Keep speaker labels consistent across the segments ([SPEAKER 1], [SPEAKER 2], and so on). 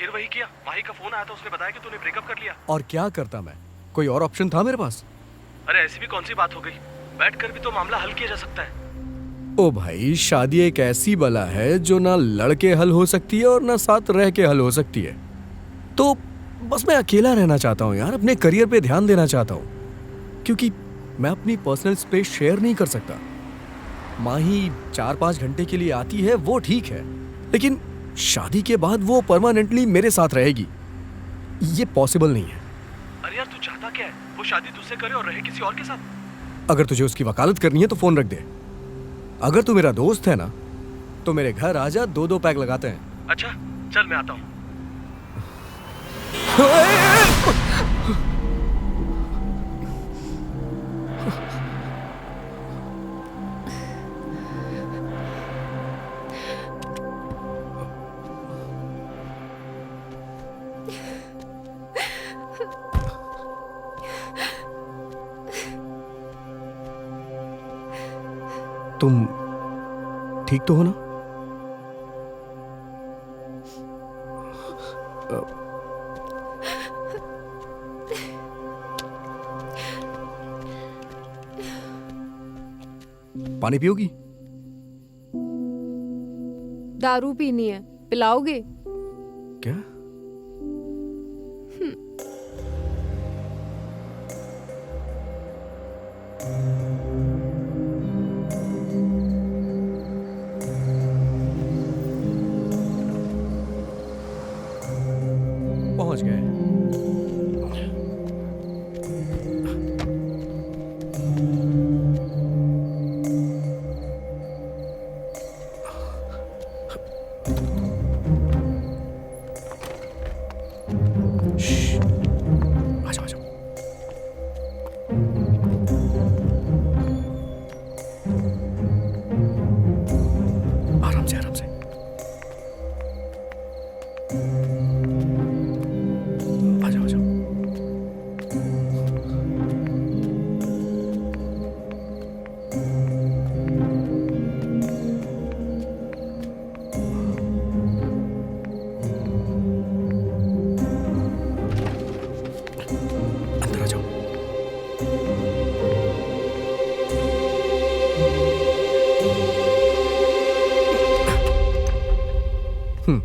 [SPEAKER 1] फिर वही किया। माही का फोन आया था, उसने बताया कि तूने ब्रेकअप कर लिया।
[SPEAKER 2] और क्या करता मैं? कोई और ऑप्शन था मेरे पास?
[SPEAKER 1] अरे ऐसी भी कौन सी बात हो गई, बैठकर भी तो मामला हल किया जा सकता है।
[SPEAKER 2] ओ भाई, शादी एक ऐसी बला है जो ना लड़के हल हो सकती है और ना साथ रह के हल हो सकती है। तो बस मैं अकेला रहना चाहता हूँ यार, अपने करियर पे ध्यान देना चाहता हूँ, क्योंकि मैं अपनी पर्सनल स्पेस शेयर नहीं कर सकता। माही 4-5 घंटे के लिए आती है, वो ठीक है, लेकिन शादी के बाद वो परमानेंटली मेरे साथ रहेगी, ये पॉसिबल नहीं है।
[SPEAKER 1] अरे यार तू चाहता क्या है? वो शादी तुझसे करे और रहे किसी और के साथ?
[SPEAKER 2] अगर तुझे उसकी वकालत करनी है तो फोन रख दे। अगर तू मेरा दोस्त है ना, तो मेरे घर आजा, 2-2 पैक लगाते हैं।
[SPEAKER 1] अच्छा चल मैं आता हूँ।
[SPEAKER 2] तुम ठीक तो हो ना? पानी पियोगी?
[SPEAKER 3] दारू पीनी है, पिलाओगे?
[SPEAKER 2] क्या? पहुंच गए। श्श, आ जाओ, आ जाओ। आराम से, आराम से। आ जाओ, आ जाओ। अंदर आ जाओ। हम्म।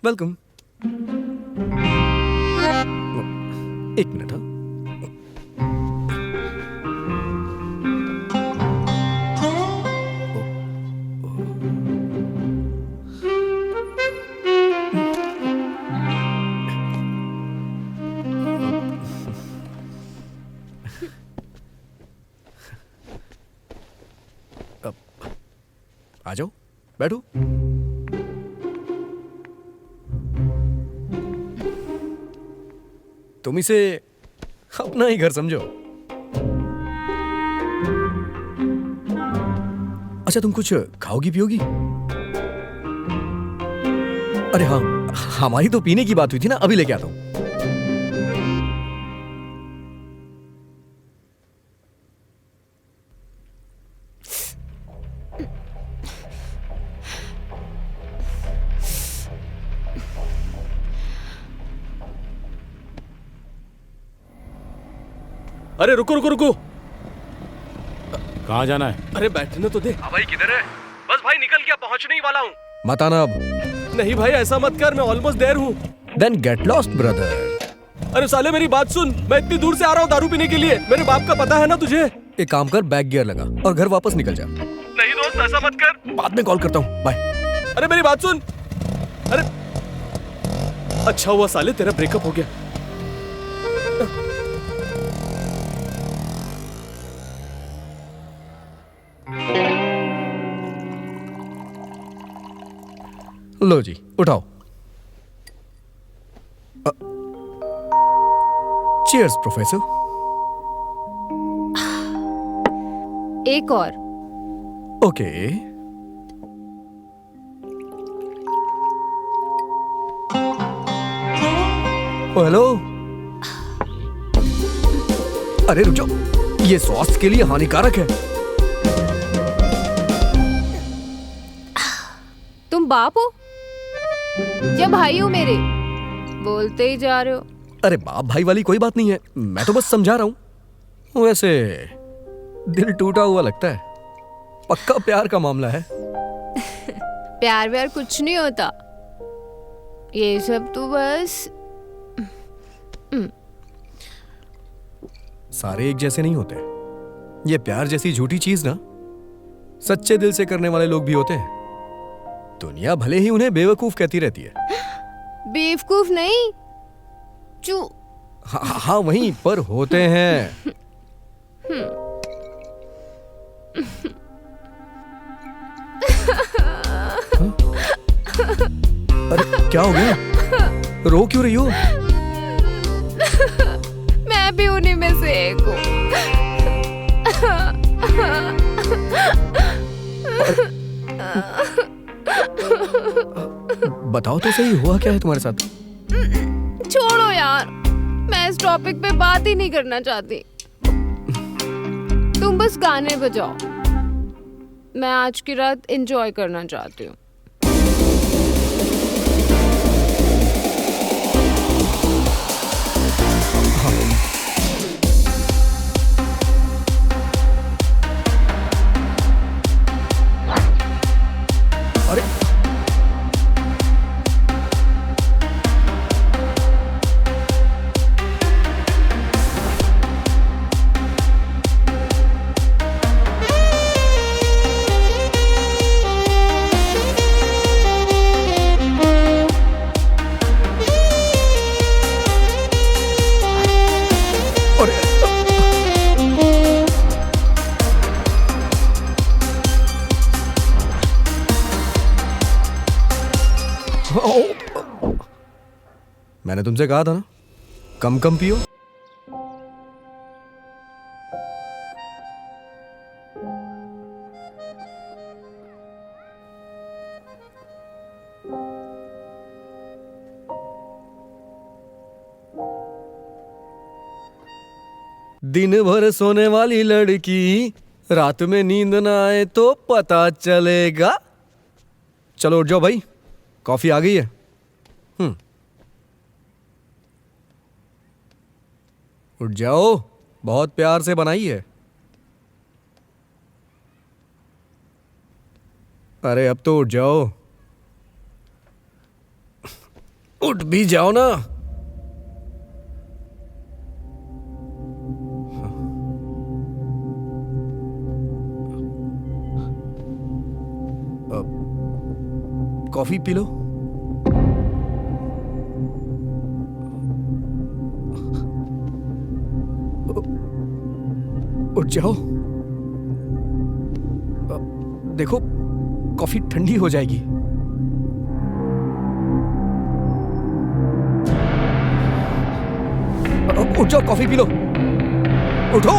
[SPEAKER 2] वेलकम। एक मिनट। हाँ, आ जाओ, बैठो। तुम इसे अपना ही घर समझो। अच्छा, तुम कुछ खाओगी पियोगी? अरे हाँ, हमारी तो पीने की बात हुई थी ना, अभी लेके आता हूं।
[SPEAKER 1] अरे रुको रुको रुको,
[SPEAKER 4] कहाँ जाना है?
[SPEAKER 1] अरे बैठने तो दे। हाँ भाई किधर है? बस भाई निकल गया, पहुंचने ही वाला हूँ।
[SPEAKER 2] मत आना अब।
[SPEAKER 1] नहीं भाई ऐसा मत कर, मैं ऑलमोस्ट देर हूँ।
[SPEAKER 2] Then get lost brother.
[SPEAKER 1] अरे साले मेरी बात सुन, मैं इतनी दूर से आ रहा हूँ दारू पीने के लिए, मेरे बाप का पता है ना तुझे।
[SPEAKER 2] एक काम कर, बैक गियर लगा और घर वापस निकल जा।
[SPEAKER 1] नहीं दोस्त ऐसा मत कर।
[SPEAKER 2] बाद में कॉल करता हूँ, बाय।
[SPEAKER 1] अरे मेरी बात सुन। अरे अच्छा हुआ साले तेरा ब्रेकअप हो गया।
[SPEAKER 2] लो जी, उठाओ। Cheers professor.
[SPEAKER 3] एक और।
[SPEAKER 2] ओके। ओ हेलो। अरे रुक जाओ, ये स्वास्थ्य के लिए हानिकारक है।
[SPEAKER 3] तुम बाप हो या भाई हो मेरे? बोलते ही जा रहे हो।
[SPEAKER 2] अरे बाप भाई वाली कोई बात नहीं है, मैं तो बस समझा रहा हूं। वैसे दिल टूटा हुआ लगता है, पक्का प्यार का मामला है।
[SPEAKER 3] प्यार व्यार कुछ नहीं होता, ये सब तो बस
[SPEAKER 2] सारे एक जैसे नहीं होते। ये प्यार जैसी झूठी चीज ना सच्चे दिल से करने वाले लोग भी होते हैं। दुनिया भले ही उन्हें बेवकूफ कहती रहती है।
[SPEAKER 3] बेवकूफ नहीं, चू।
[SPEAKER 2] हाँ वहीं पर होते हैं। अरे क्या हो गया, रो क्यों रही हो?
[SPEAKER 3] मैं भी उन्हीं में से एक हूँ।
[SPEAKER 2] बताओ तो सही, हुआ क्या है तुम्हारे साथ?
[SPEAKER 3] छोड़ो यार, मैं इस टॉपिक पे बात ही नहीं करना चाहती। तुम बस गाने बजाओ, मैं आज की रात एंजॉय करना चाहती हूँ।
[SPEAKER 2] अरे मैंने तुमसे कहा था ना, कम कम पियो। दिन भर सोने वाली लड़की, रात में नींद ना आए तो पता चलेगा। चलो उठ जाओ भाई, कॉफी आ गई है। उठ जाओ, बहुत प्यार से बनाई है। अरे अब तो उठ जाओ, उठ भी जाओ ना। Coffee P low. उठ जाओ, देखो कॉफी ठंडी हो जाएगी। उठ जाओ, कॉफी पी लो, उठो।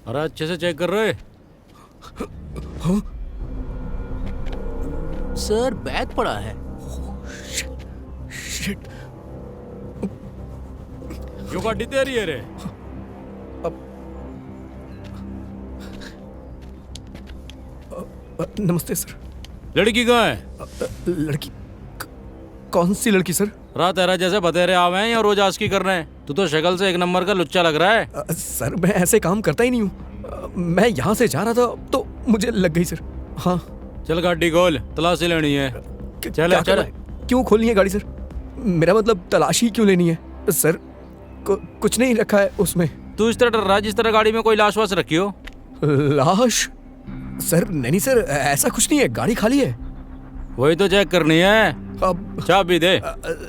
[SPEAKER 4] अरे अच्छे से चेक कर रहे।
[SPEAKER 5] सर बैग पड़ा है।
[SPEAKER 2] शिट।
[SPEAKER 4] क्यों गाड़ी तेरी है रे?
[SPEAKER 2] नमस्ते सर।
[SPEAKER 4] लड़की कहाँ है?
[SPEAKER 2] लड़की कौन सी लड़की सर?
[SPEAKER 4] रात तेरा जैसे बतेरे आवे हैं या रोज आस्की कर रहे हैं? तू तो शक्ल से एक नंबर का लुच्चा लग रहा है।
[SPEAKER 2] सर मैं ऐसे काम करता ही नहीं हूँ। मैं यहाँ से जा रहा था तो मुझे लग गई सर। हाँ।
[SPEAKER 4] चल गाड़ी खोल, तलाशी लेनी है। चल
[SPEAKER 2] क्या
[SPEAKER 4] चल।
[SPEAKER 2] करना है? क्यों खोलनी है गाड़ी सर? मेरा मतलब तलाशी क्यों लेनी है सर? कुछ नहीं रखा है उसमें।
[SPEAKER 4] तू इस तरह डर रहा है जिस तरह गाड़ी में कोई लाश वाश रखी हो।
[SPEAKER 2] लाश? सर नहीं सर, ऐसा कुछ नहीं है, गाड़ी खाली है।
[SPEAKER 4] वही तो चेक करनी है।
[SPEAKER 2] अब
[SPEAKER 4] चाबी दे।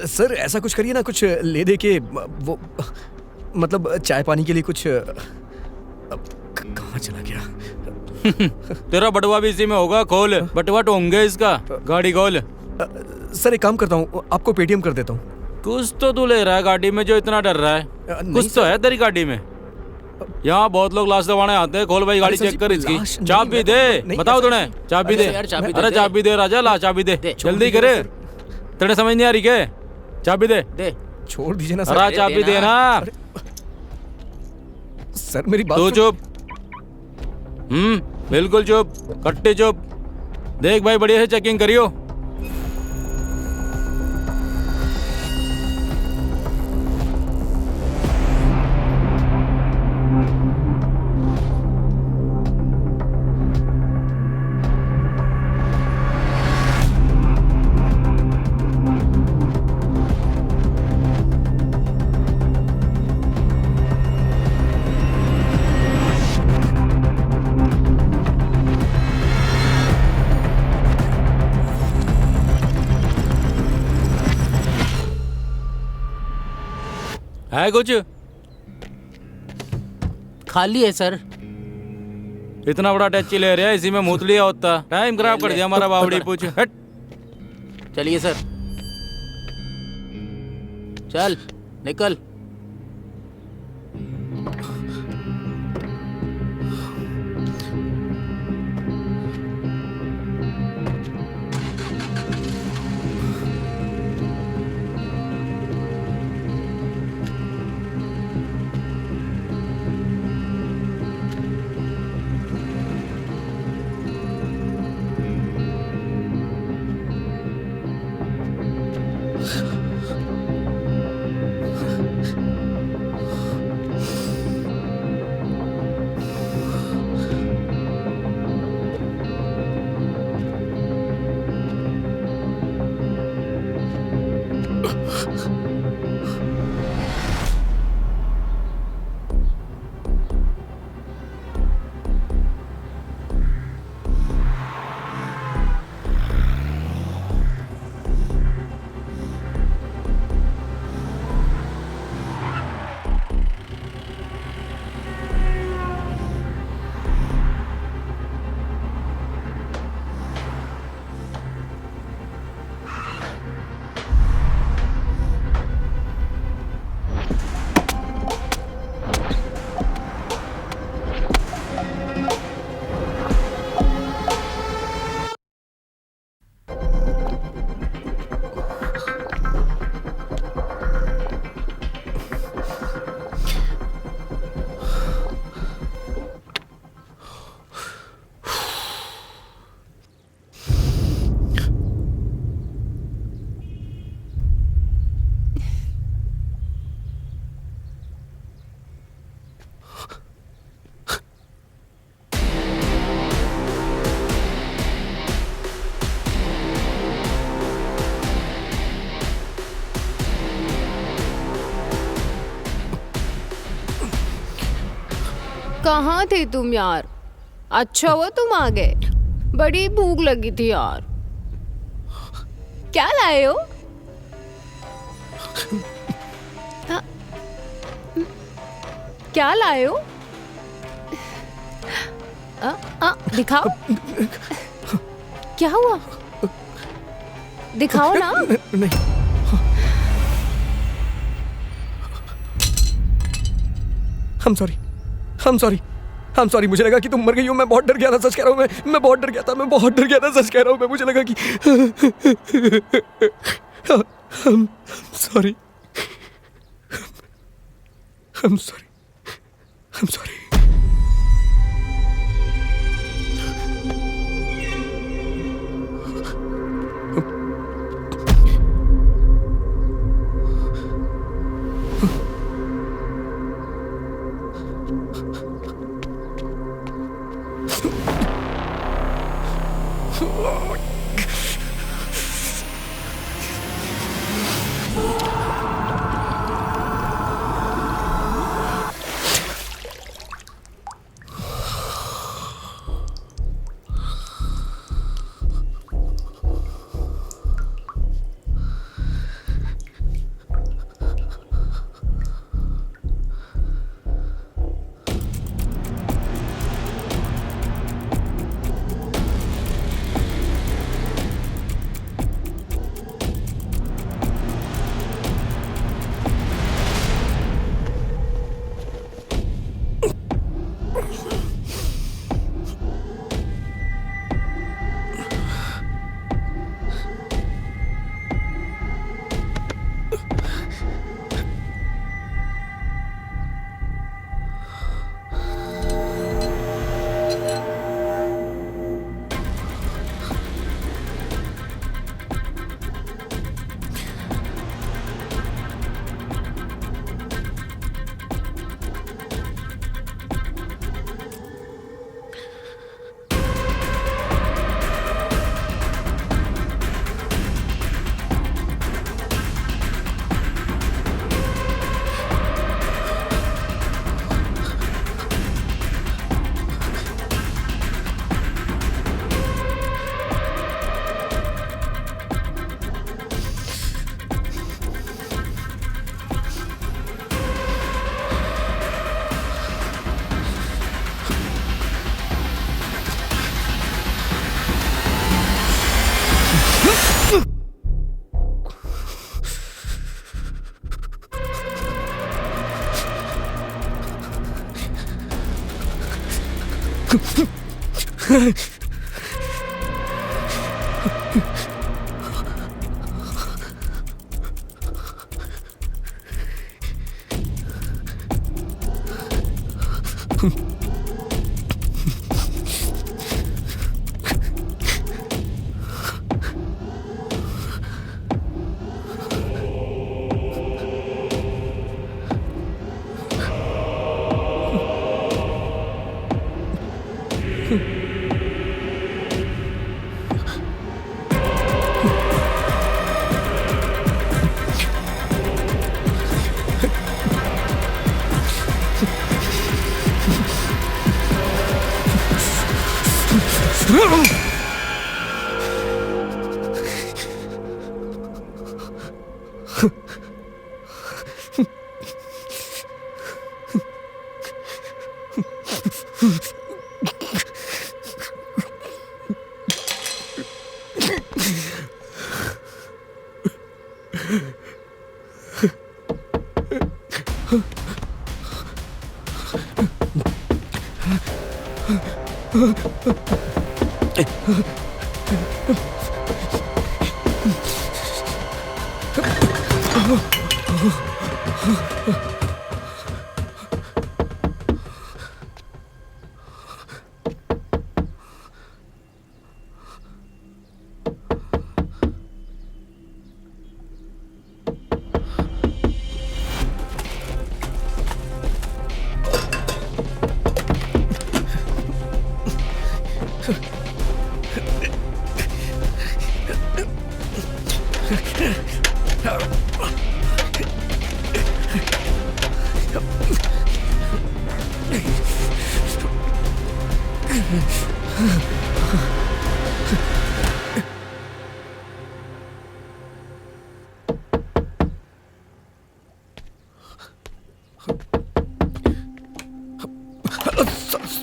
[SPEAKER 2] सर ऐसा कुछ करिए ना, कुछ ले दे के वो मतलब चाय पानी के लिए कुछ। कहाँ चला गया?
[SPEAKER 4] तेरा बटवा भी इसी में होगा। खोल बटवा टोंगे इसका। गाड़ी खोल।
[SPEAKER 2] सर एक काम करता हूँ, आपको पेटीएम कर देता हूँ।
[SPEAKER 4] कुछ तो तू ले रहा है गाड़ी में जो इतना डर रहा है।
[SPEAKER 2] नहीं
[SPEAKER 4] कुछ तो
[SPEAKER 2] सर।
[SPEAKER 4] है तेरी गाड़ी में। यहाँ बहुत लोग लाश दबाने आते हैं। खोल भाई गाड़ी
[SPEAKER 2] अरे सर
[SPEAKER 4] चेक कर
[SPEAKER 2] जी,
[SPEAKER 4] इसकी।
[SPEAKER 2] लाश नहीं,
[SPEAKER 4] चाबी
[SPEAKER 2] मैं
[SPEAKER 4] दे।
[SPEAKER 2] तो- नहीं,
[SPEAKER 4] बताओ
[SPEAKER 2] ऐसा
[SPEAKER 4] तूने चाबी
[SPEAKER 5] अरे
[SPEAKER 4] दे।
[SPEAKER 5] यार, चाबी दे,
[SPEAKER 4] अरे
[SPEAKER 5] दे।
[SPEAKER 4] चाबी दे राजा, ला चाबी दे।
[SPEAKER 5] दे।
[SPEAKER 4] जल्दी
[SPEAKER 2] छोड़
[SPEAKER 4] करे।
[SPEAKER 2] दीजिए
[SPEAKER 4] तेरे समझ नहीं आ रही क्या? चाबी दे।
[SPEAKER 5] दे।
[SPEAKER 2] छोड़ दीजिए ना सर।
[SPEAKER 4] अरे चाबी दे ना।
[SPEAKER 2] सर मेरी बात
[SPEAKER 4] तू
[SPEAKER 2] सुन-
[SPEAKER 4] चुप। बिल्कुल चुप, कट्टे चुप। देख भाई बढ़िया से चेकिंग करियो। है कुछ?
[SPEAKER 5] खाली है सर।
[SPEAKER 4] इतना बड़ा टैची ले रहा है, इसी में मूत लिया होता। टाइम खराब कर दिया हमारा बावड़ी। पूछ हट।
[SPEAKER 5] चलिए सर। चल निकल।
[SPEAKER 3] कहाँ थे तुम यार? अच्छा हुआ तुम आ गए, बड़ी भूख लगी थी यार। क्या लाए हो? हाँ, क्या लाए हो? दिखाओ। क्या हुआ? दिखाओ ना।
[SPEAKER 2] नहीं। I'm sorry. I'm sorry, मुझे लगा कि तुम मर गई हो। मैं बहुत डर गया था, सच कह रहा हूँ। मैं बहुत डर गया था, मैं बहुत डर गया था, सच कह रहा हूँ। मैं मुझे लगा कि I'm sorry. I'm sorry. I'm sorry.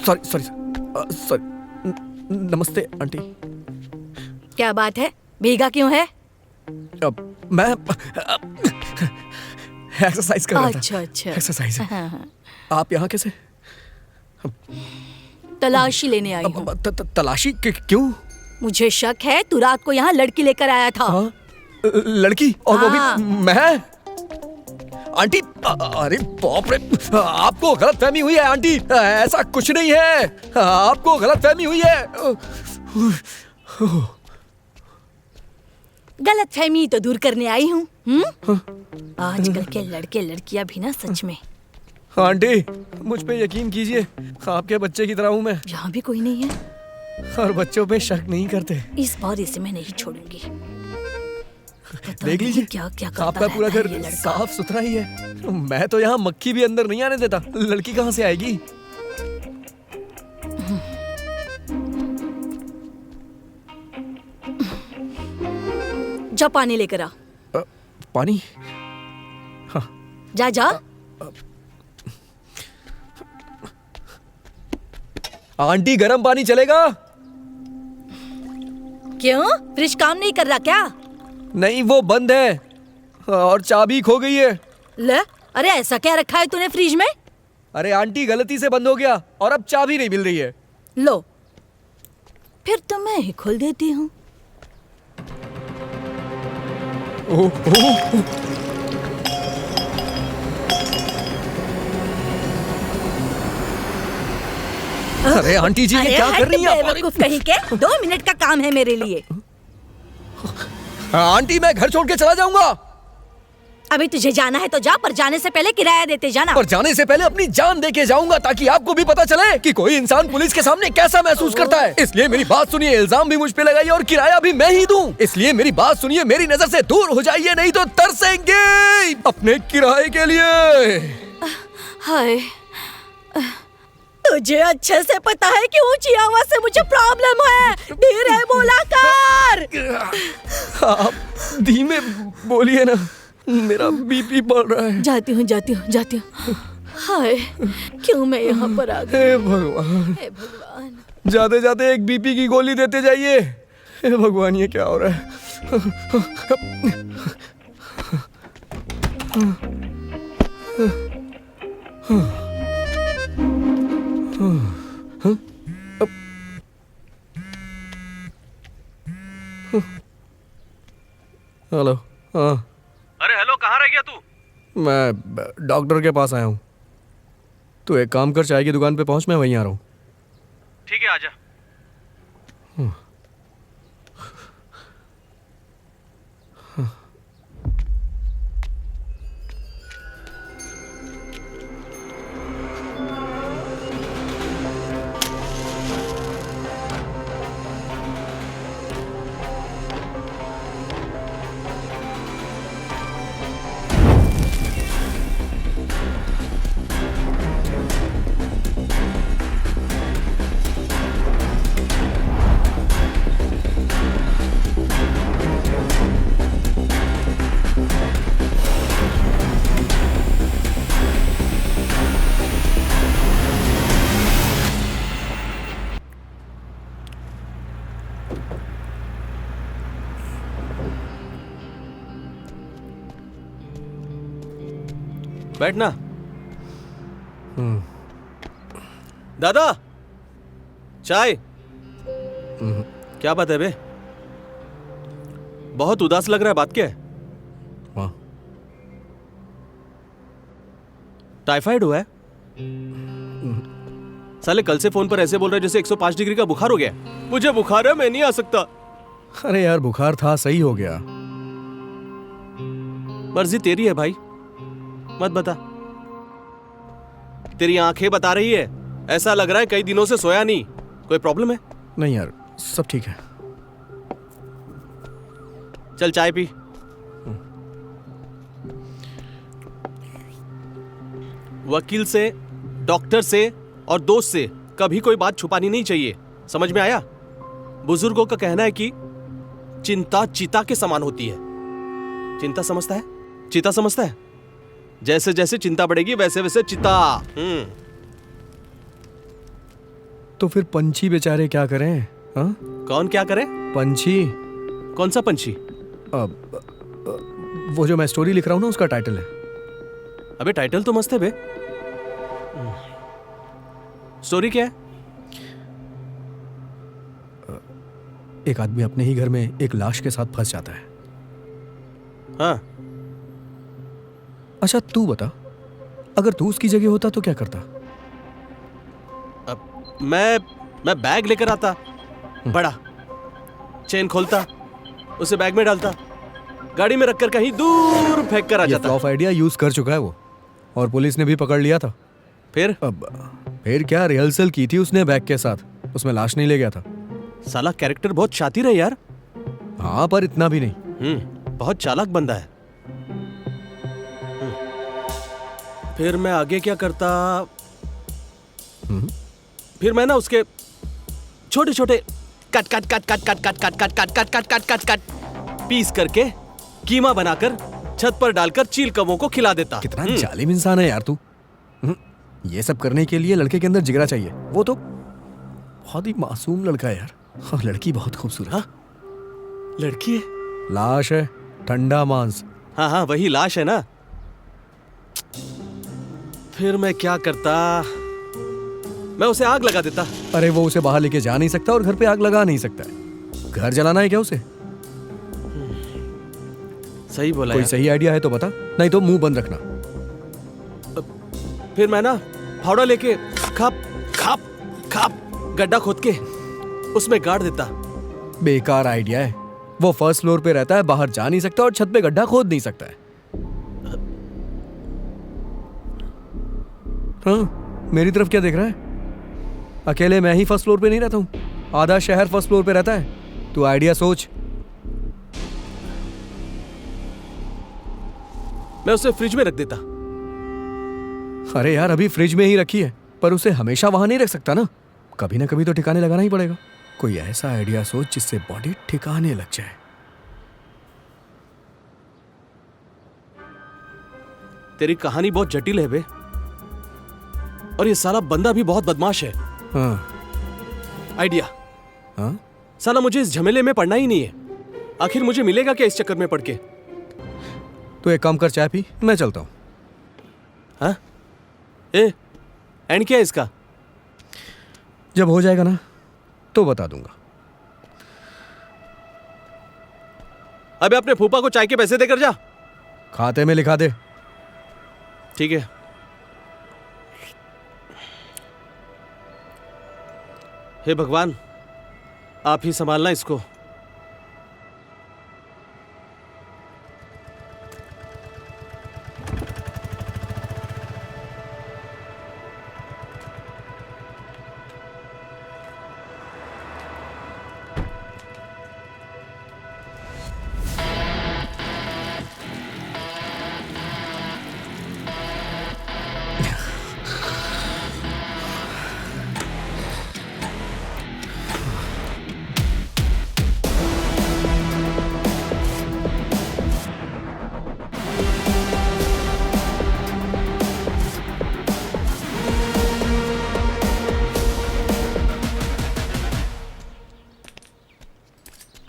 [SPEAKER 2] Sorry sorry. नमस्ते आंटी।
[SPEAKER 6] क्या बात है, भीगा क्यों है?
[SPEAKER 2] मैं एक्सरसाइज कर रहा था।
[SPEAKER 6] अच्छा अच्छा।
[SPEAKER 2] एक्सरसाइज।
[SPEAKER 6] हाँ, हाँ।
[SPEAKER 2] आप यहाँ कैसे?
[SPEAKER 6] तलाशी लेने आई हूँ।
[SPEAKER 2] तलाशी क्यों?
[SPEAKER 6] मुझे शक है तू रात को यहाँ लड़की लेकर आया था।
[SPEAKER 2] हाँ? लड़की और वो
[SPEAKER 6] हाँ।
[SPEAKER 2] भी मैं? आंटी अरे बाप रे, आपको गलतफहमी हुई है आंटी, ऐसा कुछ नहीं है, आपको गलतफहमी हुई है।
[SPEAKER 6] गलतफहमी तो दूर करने आई हूँ। आजकल के लड़के लड़कियां भी ना सच में।
[SPEAKER 2] आंटी मुझ पे यकीन कीजिए, आपके बच्चे की तरह हूँ मैं,
[SPEAKER 6] यहाँ भी कोई नहीं है।
[SPEAKER 2] और बच्चों पे शक नहीं करते।
[SPEAKER 6] इस बार इसे मैं नहीं छोड़ूंगी। पता
[SPEAKER 2] देख
[SPEAKER 6] नहीं
[SPEAKER 2] लीजिए,
[SPEAKER 6] क्या क्या करता
[SPEAKER 2] आपका पूरा
[SPEAKER 6] रहता है
[SPEAKER 2] घर
[SPEAKER 6] ये लड़का।
[SPEAKER 2] साफ सुथरा ही है। मैं तो यहाँ मक्खी भी अंदर नहीं आने देता, लड़की कहाँ से आएगी?
[SPEAKER 6] जा पानी लेकर आ।
[SPEAKER 2] पानी?
[SPEAKER 6] जा जा।
[SPEAKER 2] आंटी गर्म पानी चलेगा?
[SPEAKER 6] क्यों, फ्रिज काम नहीं कर रहा क्या?
[SPEAKER 2] नहीं, वो बंद है और चाबी खो गई है।
[SPEAKER 6] ले, अरे ऐसा क्या रखा है तूने फ्रिज में?
[SPEAKER 2] अरे आंटी गलती से बंद हो गया और अब चाबी नहीं मिल रही है।
[SPEAKER 6] लो, फिर तो मैं ही खोल देती हूँ।
[SPEAKER 2] अरे आंटी जी, ये
[SPEAKER 6] अरे
[SPEAKER 2] क्या कर रही हैं आप?
[SPEAKER 6] बेवकूफ कहीं के, 2 मिनट का काम है मेरे लिए।
[SPEAKER 2] आंटी मैं घर छोड़ के चला जाऊंगा।
[SPEAKER 6] अभी तुझे जाना है तो जा, पर जाने से पहले किराया देते जाना।
[SPEAKER 2] पर जाने से पहले अपनी जान दे के जाऊंगा, ताकि आपको भी पता चले कि कोई इंसान पुलिस के सामने कैसा महसूस करता है। इसलिए मेरी बात सुनिए, इल्जाम भी मुझ पे लगाइए और किराया भी मैं ही दूं। इसलिए मेरी बात सुनिए, मेरी नजर से दूर हो जाइए, नहीं तो तरसेंगे अपने किराए के लिए।
[SPEAKER 6] हाय, तुझे अच्छे से पता है कि ऊंची आवाज से मुझे प्रॉब्लम है। धीरे बोला कर।
[SPEAKER 2] आप धीमे बोलिए ना, मेरा बीपी बढ़ रहा है।
[SPEAKER 6] जाती हूँ जाती हूँ जाती हूँ। हाय, क्यों मैं यहाँ पर आ गई?
[SPEAKER 2] हे भगवान,
[SPEAKER 6] हे भगवान।
[SPEAKER 2] जाते जाते एक बीपी की गोली देते जाइए। हे भगवान, ये क्या हो रहा है? हेलो। हाँ,
[SPEAKER 1] अरे हेलो, कहाँ रह गया तू?
[SPEAKER 2] मैं डॉक्टर के पास आया हूँ। तू एक काम कर, चाय की दुकान पे पहुँच, मैं वहीं आ रहा हूँ।
[SPEAKER 1] ठीक है, आजा। बैठना। दादा, चाय। क्या बात है बे? बहुत उदास लग रहा है, बात क्या है?
[SPEAKER 2] हाँ।
[SPEAKER 1] टाइफाइड हुआ है? साले कल से फोन पर ऐसे बोल रहे जैसे 105 डिग्री का बुखार हो गया। मुझे बुखार है, मैं नहीं आ सकता।
[SPEAKER 2] अरे यार, बुखार था, सही हो गया।
[SPEAKER 1] मर्जी तेरी है भाई, मत बता। तेरी आंखें बता रही है, ऐसा लग रहा है कई दिनों से सोया नहीं। कोई प्रॉब्लम है?
[SPEAKER 2] नहीं यार, सब ठीक है।
[SPEAKER 1] चल चाय पी। वकील से, डॉक्टर से और दोस्त से कभी कोई बात छुपानी नहीं चाहिए, समझ में आया? बुजुर्गों का कहना है कि चिंता चीता के समान होती है। चिंता समझता है? चीता समझता है? जैसे जैसे चिंता बढ़ेगी वैसे वैसे चिता।
[SPEAKER 2] तो फिर पंछी बेचारे क्या करें? हाँ?
[SPEAKER 1] कौन क्या करे?
[SPEAKER 2] पंछी।
[SPEAKER 1] कौन सा पंछी?
[SPEAKER 2] वो जो मैं स्टोरी लिख रहा हूँ ना, उसका टाइटल है।
[SPEAKER 1] अबे टाइटल तो मस्त है बे। स्टोरी क्या है?
[SPEAKER 2] एक आदमी अपने ही घर में एक लाश के साथ फंस जाता है।
[SPEAKER 1] हाँ,
[SPEAKER 2] अच्छा तू बता, अगर तू उसकी जगह होता तो क्या करता?
[SPEAKER 1] अब मैं बैग लेकर आता, बड़ा चेन खोलता, उसे बैग में डालता, गाड़ी में रखकर कहीं दूर फेंक कर आ
[SPEAKER 2] ये
[SPEAKER 1] जाता।
[SPEAKER 2] फ्लॉप आइडिया यूज कर चुका है वो, और पुलिस ने भी पकड़ लिया था।
[SPEAKER 1] फिर
[SPEAKER 2] अब फिर क्या, रिहर्सल की थी उसने बैग के साथ, उसमें लाश नहीं ले गया था।
[SPEAKER 1] साला कैरेक्टर बहुत शातिर है यार।
[SPEAKER 2] हाँ पर इतना भी नहीं।
[SPEAKER 1] बहुत चालाक बंदा है। फिर मैं आगे क्या करता? फिर मैं ना उसके छोटे छोटे cut cut cut cut cut cut cut cut cut cut cut cut cut piece करके कीमा बनाकर छत पर डालकर चील कौवों को खिला देता।
[SPEAKER 2] कितना जालिम इंसान है यार तू। ये सब करने के लिए लड़के के अंदर जिगरा चाहिए। वो तो बहुत ही मासूम लड़का है यार, और लड़की बहुत खूबसूरत।
[SPEAKER 1] हाँ? लड़की है?
[SPEAKER 2] लाश है, ठंडा मांस।
[SPEAKER 1] हाँ हाँ, वही लाश है ना। फिर मैं क्या करता? मैं उसे आग लगा देता।
[SPEAKER 2] अरे वो उसे बाहर लेके जा नहीं सकता और घर पे आग लगा नहीं सकता है। घर जलाना है क्या उसे?
[SPEAKER 1] सही बोला
[SPEAKER 2] कोई
[SPEAKER 1] यार।
[SPEAKER 2] सही आइडिया है तो बता, नहीं तो मुंह बंद रखना।
[SPEAKER 1] फिर मैं ना फावड़ा लेके खप खप खप गड्ढा खोद के उसमें गाड़ देता।
[SPEAKER 2] बेकार आइडिया है। वो फर्स्ट फ्लोर पे रहता है, बाहर जा नहीं सकता और छत पे गड्ढा खोद नहीं सकता है। हाँ, मेरी तरफ क्या देख रहा है? अकेले मैं ही फर्स्ट फ्लोर पे नहीं रहता हूँ, आधा शहर फर्स्ट फ्लोर पे रहता है। तू आइडिया सोच।
[SPEAKER 1] मैं उसे फ्रिज में रख देता।
[SPEAKER 2] अरे यार अभी फ्रिज में ही रखी है, पर उसे हमेशा वहां नहीं रख सकता ना, कभी ना कभी तो ठिकाने लगाना ही पड़ेगा। कोई ऐसा आइडिया सोच जिससे बॉडी ठिकाने लग जाए।
[SPEAKER 1] तेरी कहानी बहुत जटिल है बे, और ये साला बंदा भी बहुत बदमाश है।
[SPEAKER 2] हाँ
[SPEAKER 1] आइडिया।
[SPEAKER 2] हाँ,
[SPEAKER 1] साला मुझे इस झमेले में पड़ना ही नहीं है। आखिर मुझे मिलेगा क्या इस चक्कर में पड़ के?
[SPEAKER 2] तो एक काम कर, चाय पी, मैं चलता हूँ।
[SPEAKER 1] हाँ? ए, एंड क्या है इसका?
[SPEAKER 2] जब हो जाएगा ना तो बता दूंगा।
[SPEAKER 1] अबे अपने फूफा को चाय के पैसे देकर जा।
[SPEAKER 2] खाते में लिखा दे।
[SPEAKER 1] ठीक है। हे भगवान, आप ही संभालना इसको।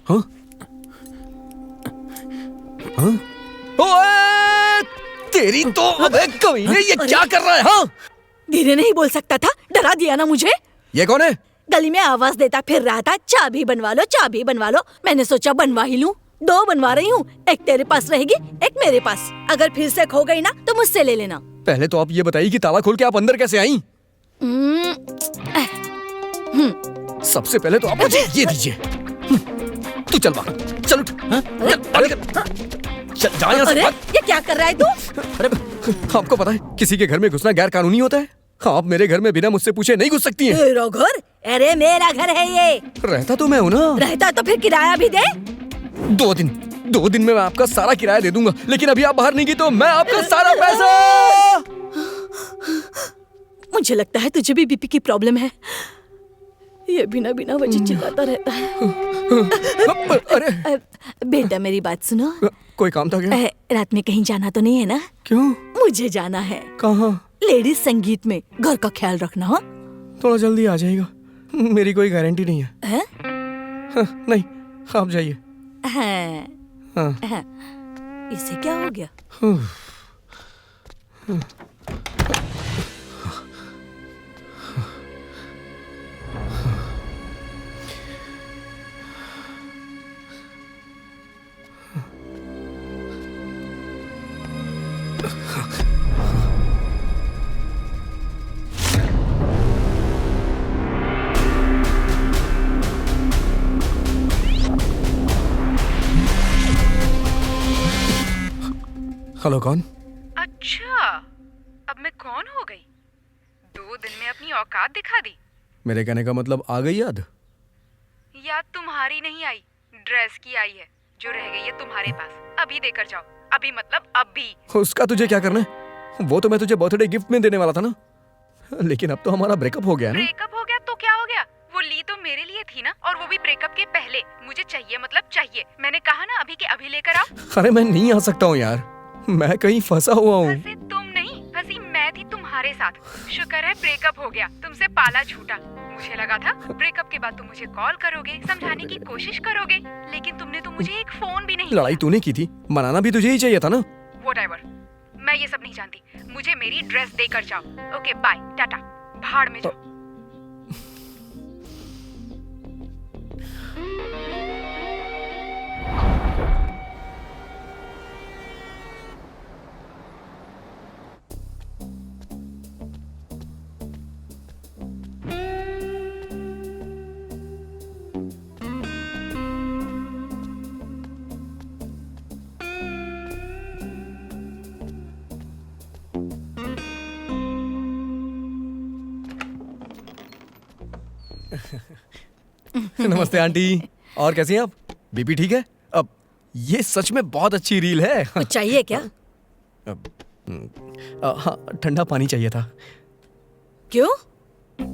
[SPEAKER 2] हाँ? हाँ? ओए! तेरी तो अबे कमीने, ये क्या कर रहा है? हाँ?
[SPEAKER 6] धीरे नहीं बोल सकता था, डरा दिया ना मुझे।
[SPEAKER 2] ये कौन है?
[SPEAKER 6] गली में आवाज देता फिर रहा था, चाबी बनवा लो, चाबी बनवा लो। मैंने सोचा बनवा ही लूं। 2 बनवा रही हूँ, एक तेरे पास रहेगी, एक मेरे पास। अगर फिर से खो गई ना तो मुझसे ले लेना।
[SPEAKER 2] पहले तो आप ये बताइए कि ताला खोल के आप अंदर कैसे आई? सबसे पहले तो आप मुझे ये दीजिए। तू चल बाहर, चल उठ। चल जा यहाँ से।
[SPEAKER 6] अरे ये क्या कर रहा है तू?
[SPEAKER 2] अरे आपको पता है किसी के घर में घुसना गैर कानूनी होता है? आप मेरे घर में बिना मुझसे पूछे नहीं घुस सकती हैं।
[SPEAKER 6] तेरा घर? अरे मेरा घर है ये।
[SPEAKER 2] रहता तो मैं हूँ ना।
[SPEAKER 6] रहता तो फिर किराया भी दे।
[SPEAKER 2] 2 दिन में मैं आपका सारा किराया दे दूंगा, लेकिन अभी आप बाहर नहीं गई तो मैं आपका सारा पैसा।
[SPEAKER 6] मुझे लगता है तुझे भी बीपी की प्रॉब्लम है। ये बिना बिना वजह चिल्लाता रहता है।
[SPEAKER 2] अरे
[SPEAKER 6] बेटा मेरी बात सुनो।
[SPEAKER 2] कोई काम था क्या?
[SPEAKER 6] रात में कहीं जाना तो नहीं है ना?
[SPEAKER 2] क्यों?
[SPEAKER 6] मुझे जाना है।
[SPEAKER 2] कहाँ?
[SPEAKER 6] लेडीज संगीत में। घर का ख्याल रखना। हाँ?
[SPEAKER 2] थोड़ा जल्दी आ जाएगा, मेरी कोई गारंटी नहीं है। हाँ, नहीं आप जाइए।
[SPEAKER 6] हाँ। इसे क्या हो गया?
[SPEAKER 2] हेलो, कौन?
[SPEAKER 7] अच्छा, अब मैं कौन हो गई? 2 दिन में अपनी औकात दिखा दी।
[SPEAKER 2] मेरे कहने का मतलब आ गई याद?
[SPEAKER 7] याद तुम्हारी नहीं आई, ड्रेस की आई है, जो रह गई है तुम्हारे पास। अभी देकर जाओ, अभी मतलब अभी।
[SPEAKER 2] उसका तुझे क्या करना है? वो तो मैं तुझे बर्थडे गिफ्ट में देने वाला था ना। लेकिन अब तो हमारा ब्रेकअप हो गया ना।
[SPEAKER 7] ब्रेकअप हो गया तो क्या हो गया? वो ली तो मेरे लिए थी ना, और वो भी ब्रेकअप के पहले। मुझे चाहिए मतलब चाहिए। मैंने कहा ना अभी के अभी लेकर आओ।
[SPEAKER 2] अरे मैं नहीं आ सकता हूँ यार, मैं कहीं फंसा हुआ हूँ।
[SPEAKER 7] फंसे तुम नहीं, फंसी मैं थी तुम्हारे साथ। शुक्र है ब्रेकअप हो गया, तुमसे पाला छूटा। मुझे लगा था ब्रेकअप के बाद तुम मुझे कॉल करोगे, समझाने की कोशिश करोगे, लेकिन तुमने तो मुझे एक फोन भी नहीं
[SPEAKER 2] लड़ाई तूने की थी, मनाना भी तुझे ही चाहिए था ना।
[SPEAKER 7] व्हाटएवर, मैं ये सब नहीं जानती। मुझे मेरी ड्रेस देकर जाओ। ओके बाय, टाटा, भाड़ में जाओ।
[SPEAKER 2] नमस्ते आंटी, और कैसी हैं आप? बीपी ठीक है? अब ये सच में बहुत अच्छी रील है।
[SPEAKER 6] कुछ चाहिए क्या?
[SPEAKER 2] हाँ, ठंडा पानी चाहिए था।
[SPEAKER 6] क्यों?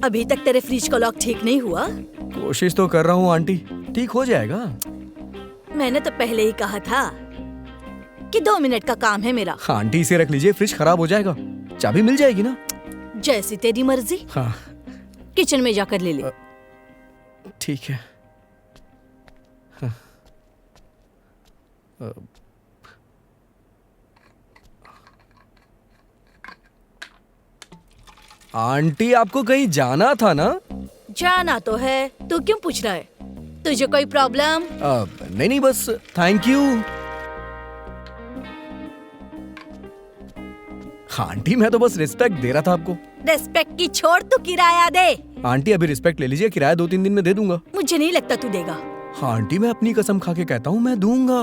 [SPEAKER 6] अभी तक तेरे फ्रिज का लॉक ठीक नहीं हुआ?
[SPEAKER 2] कोशिश तो कर रहा हूँ आंटी, ठीक हो जाएगा।
[SPEAKER 6] मैंने तो पहले ही कहा था कि 2 मिनट का काम है मेरा।
[SPEAKER 2] हाँ आंटी, इसे रख लीजिए, फ्रिज खराब हो जाएगा। चाबी मिल जाएगी ना?
[SPEAKER 6] जैसी तेरी मर्जी।
[SPEAKER 2] हाँ
[SPEAKER 6] किचन में जाकर ले ले।
[SPEAKER 2] ठीक है। हाँ। आंटी, आपको कहीं जाना था ना?
[SPEAKER 6] जाना तो है, तू क्यों पूछ रहा है? तुझे कोई प्रॉब्लम?
[SPEAKER 2] नहीं नहीं, बस थैंक यू। हाँ आंटी, मैं तो बस रिस्पेक्ट दे रहा था आपको।
[SPEAKER 6] रेस्पेक्ट की छोड़, तू किराया दे।
[SPEAKER 2] आंटी अभी रिस्पेक्ट ले लीजिए, किराया 2-3 दिन में दे दूंगा।
[SPEAKER 6] मुझे नहीं लगता तू देगा।
[SPEAKER 2] हाँ आंटी, मैं अपनी कसम खा के कहता हूँ, मैं दूंगा।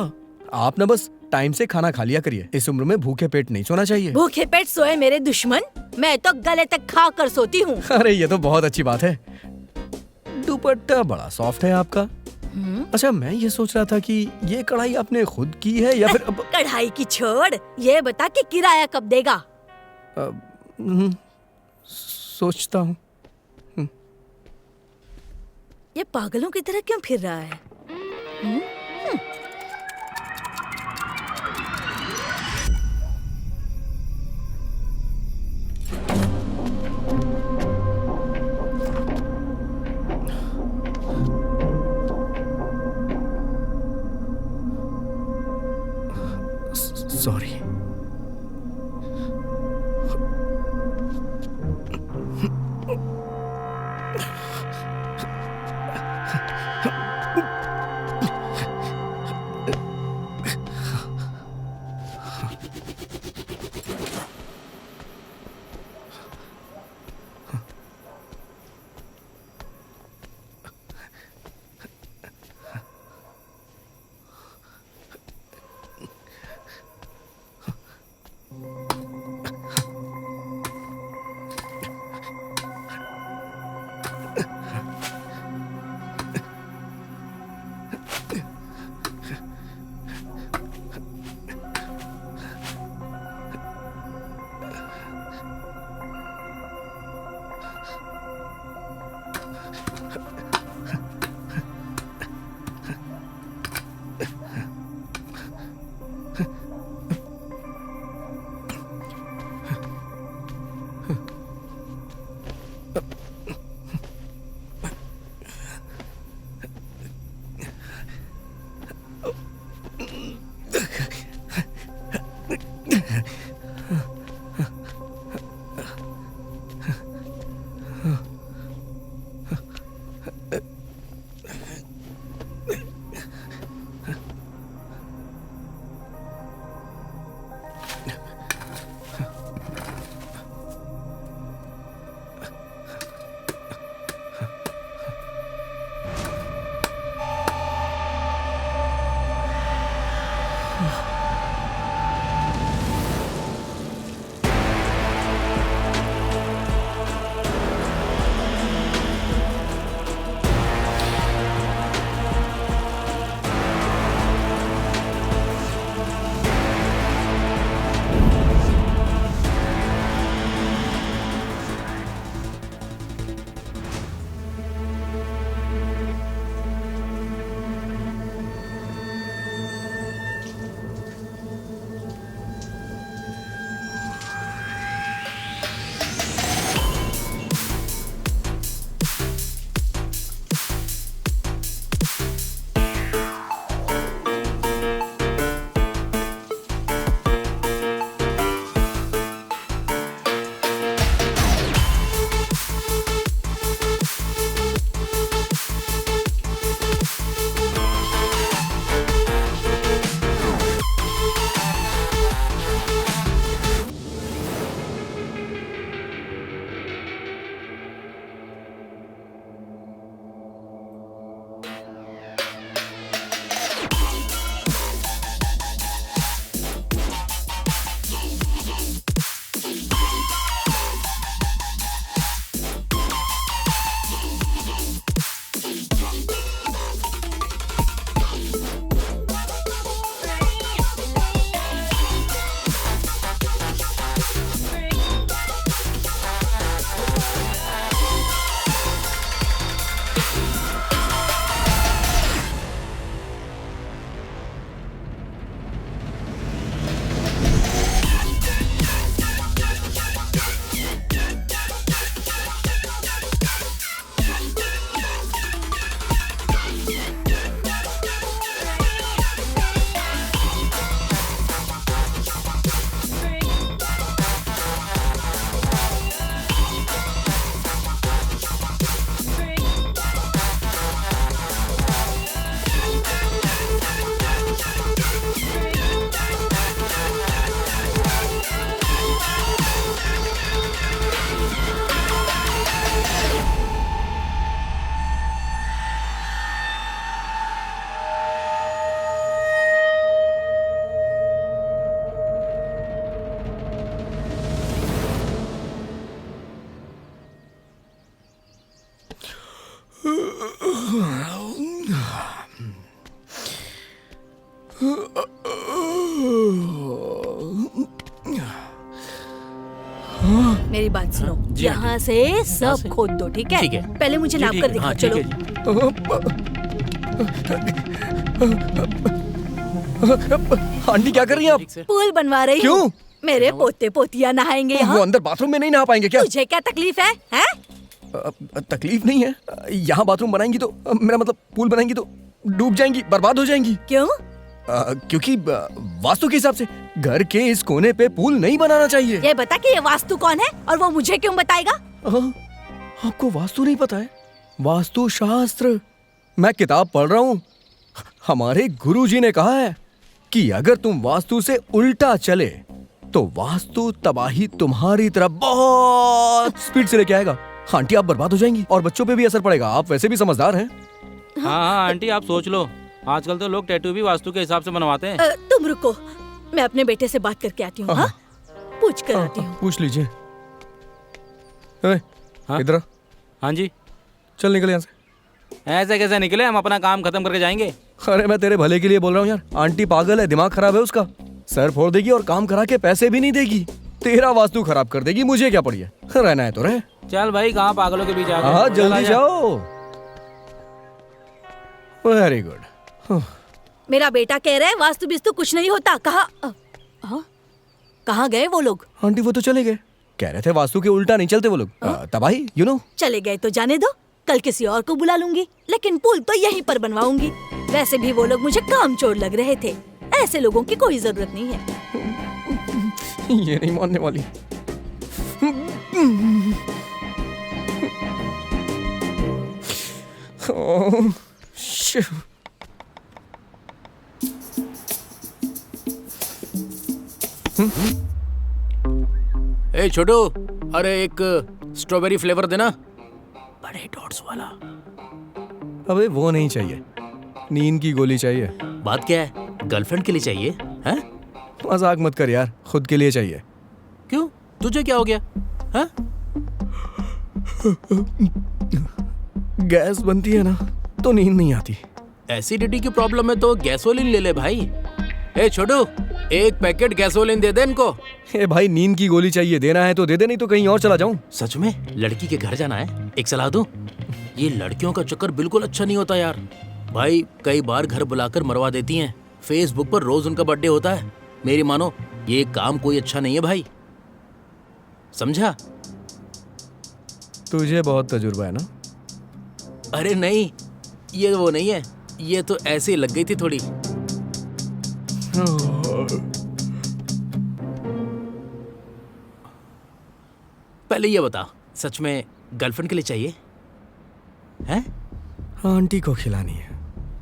[SPEAKER 2] आप ना बस टाइम से खाना खा लिया करिए, इस उम्र में भूखे पेट नहीं सोना चाहिए।
[SPEAKER 6] भूखे पेट सोए मेरे दुश्मन, मैं तो गले तक खा कर सोती हूँ।
[SPEAKER 2] अरे ये तो बहुत अच्छी बात है। दुपट्टा बड़ा सॉफ्ट है आपका। अच्छा, मैं ये सोच रहा था कि ये कढ़ाई आपने खुद की है या फिर
[SPEAKER 6] कढ़ाई की छोड़, ये बता कि किराया कब देगा?
[SPEAKER 2] सोचता हूँ।
[SPEAKER 6] ये पागलों की तरह क्यों फिर रहा है?
[SPEAKER 2] सॉरी।
[SPEAKER 6] मेरी बात सुनो,
[SPEAKER 5] जी
[SPEAKER 6] यहाँ से सब
[SPEAKER 5] से?
[SPEAKER 6] खोद दो, ठीक है?
[SPEAKER 5] ठीक है।
[SPEAKER 6] पहले मुझे नाप कर दिखाओ,
[SPEAKER 5] हाँ ठीक
[SPEAKER 6] चलो।
[SPEAKER 5] है जी।
[SPEAKER 2] आंटी क्या कर रही हैं आप?
[SPEAKER 5] ठीक से।
[SPEAKER 6] पुल बनवा रही
[SPEAKER 2] क्यों?
[SPEAKER 6] हूँ। मेरे पोते पोतियाँ नहाएंगे
[SPEAKER 2] वो
[SPEAKER 6] यहाँ।
[SPEAKER 2] अंदर बाथरूम में नहीं नहा पाएंगे क्या?
[SPEAKER 6] तुझे क्या तकलीफ है, हैं?
[SPEAKER 2] तकलीफ नहीं है। यहाँ बाथरूम बनाएंगी तो मेरा मतलब पूल बनाएंगी तो डूब जाएंगी, बर्बाद हो जाएंगी।
[SPEAKER 6] क्यों?
[SPEAKER 2] क्योंकि वास्तु के हिसाब से घर के इस कोने पे पूल नहीं बनाना चाहिए।
[SPEAKER 6] ये बता कि ये वास्तु कौन है और वो मुझे क्यों बताएगा?
[SPEAKER 2] आपको वास्तु नहीं पता है? वास्तु शास्त्र मैं किताब पढ़ रहा हूँ। हमारे गुरुजी ने कहा है कि अगर तुम वास्तु से उल्टा चले तो वास्तु तबाही तुम्हारी तरफ बहुत स्पीड से लेके आएगा। आंटी आप बर्बाद हो जाएंगी और बच्चों पे भी असर पड़ेगा। आप वैसे भी समझदार हैं।
[SPEAKER 4] हाँ हाँ आंटी आप सोच लो, आजकल तो लोग टैटू भी वास्तु के हिसाब से बनवाते हैं।
[SPEAKER 6] तुम रुको, मैं अपने बेटे से बात करके आती हूँ। हाँ, पूछ कर आती हूँ।
[SPEAKER 2] पूछ लीजिए।
[SPEAKER 4] हाँ?
[SPEAKER 2] इधर आ,
[SPEAKER 4] हाँ जी।
[SPEAKER 2] चल निकल यहाँ से।
[SPEAKER 4] ऐसे कैसे निकले, हम अपना काम खत्म करके जाएंगे।
[SPEAKER 2] अरे मैं तेरे भले के लिए बोल रहा हूँ यार। आंटी पागल है, दिमाग खराब है उसका। सर फोड़ देगी और काम करा के पैसे भी नहीं देगी। तेरा वास्तु खराब कर देगी। मुझे क्या पड़ी है, रहना है तो रहे।
[SPEAKER 4] चल भाई, कहाँ पागलों के बीच आ गए।
[SPEAKER 2] हाँ
[SPEAKER 4] चल
[SPEAKER 2] जल्दी
[SPEAKER 4] आजा।
[SPEAKER 2] जाओ। Very good.
[SPEAKER 6] मेरा बेटा कह रहा है वास्तु बिस्तु कुछ नहीं होता। कहाँ गए वो लोग?
[SPEAKER 2] आंटी वो तो चले गए। कह रहे थे वास्तु के उल्टा नहीं चलते वो लोग। तबाही यू नो।
[SPEAKER 6] चले गए तो जाने दो, कल किसी और को बुला लूंगी, लेकिन पुल तो यहीं पर बनवाऊंगी। वैसे भी वो लोग मुझे कामचोर लग रहे थे। ऐसे लोगों की कोई जरूरत नहीं है।
[SPEAKER 2] ये नहीं मानने वाली। ओह, शिव।
[SPEAKER 5] ए छोटू, अरे एक स्ट्रॉबेरी फ्लेवर देना, बड़े डॉट्स वाला।
[SPEAKER 2] अबे वो नहीं चाहिए, नींद की गोली चाहिए।
[SPEAKER 5] बात क्या है, गर्लफ्रेंड के लिए चाहिए? हैं?
[SPEAKER 2] मजाक मत कर यार, खुद के लिए चाहिए।
[SPEAKER 5] क्यों, तुझे क्या हो गया? हैं?
[SPEAKER 2] गैस बनती है ना तो नींद नहीं आती।
[SPEAKER 5] एसिडिटी की प्रॉब्लम है तो गैसोलीन ले ले भाई। ए छोटू, एक पैकेट गैसोलीन दे दे इनको।
[SPEAKER 2] ए भाई नींद की गोली चाहिए, देना है तो दे दे, नहीं तो कहीं और चला जाऊं।
[SPEAKER 5] सच में लड़की के घर जाना है, एक सलाह दूं? ये लड़कियों का चक्कर बिल्कुल अच्छा नहीं होता यार भाई। कई बार घर बुलाकर मरवा देती हैं। फेसबुक पर रोज उनका बर्थडे होता है। मेरी मानो, ये काम कोई अच्छा नहीं है भाई, समझा?
[SPEAKER 2] तुझे बहुत तजुर्बा है ना।
[SPEAKER 5] अरे नहीं, ये वो नहीं है, ये तो ऐसे ही लग गई थी थोड़ी। पहले ये बता, सच में गर्लफ्रेंड के लिए चाहिए? हैं?
[SPEAKER 2] आंटी को खिलानी है।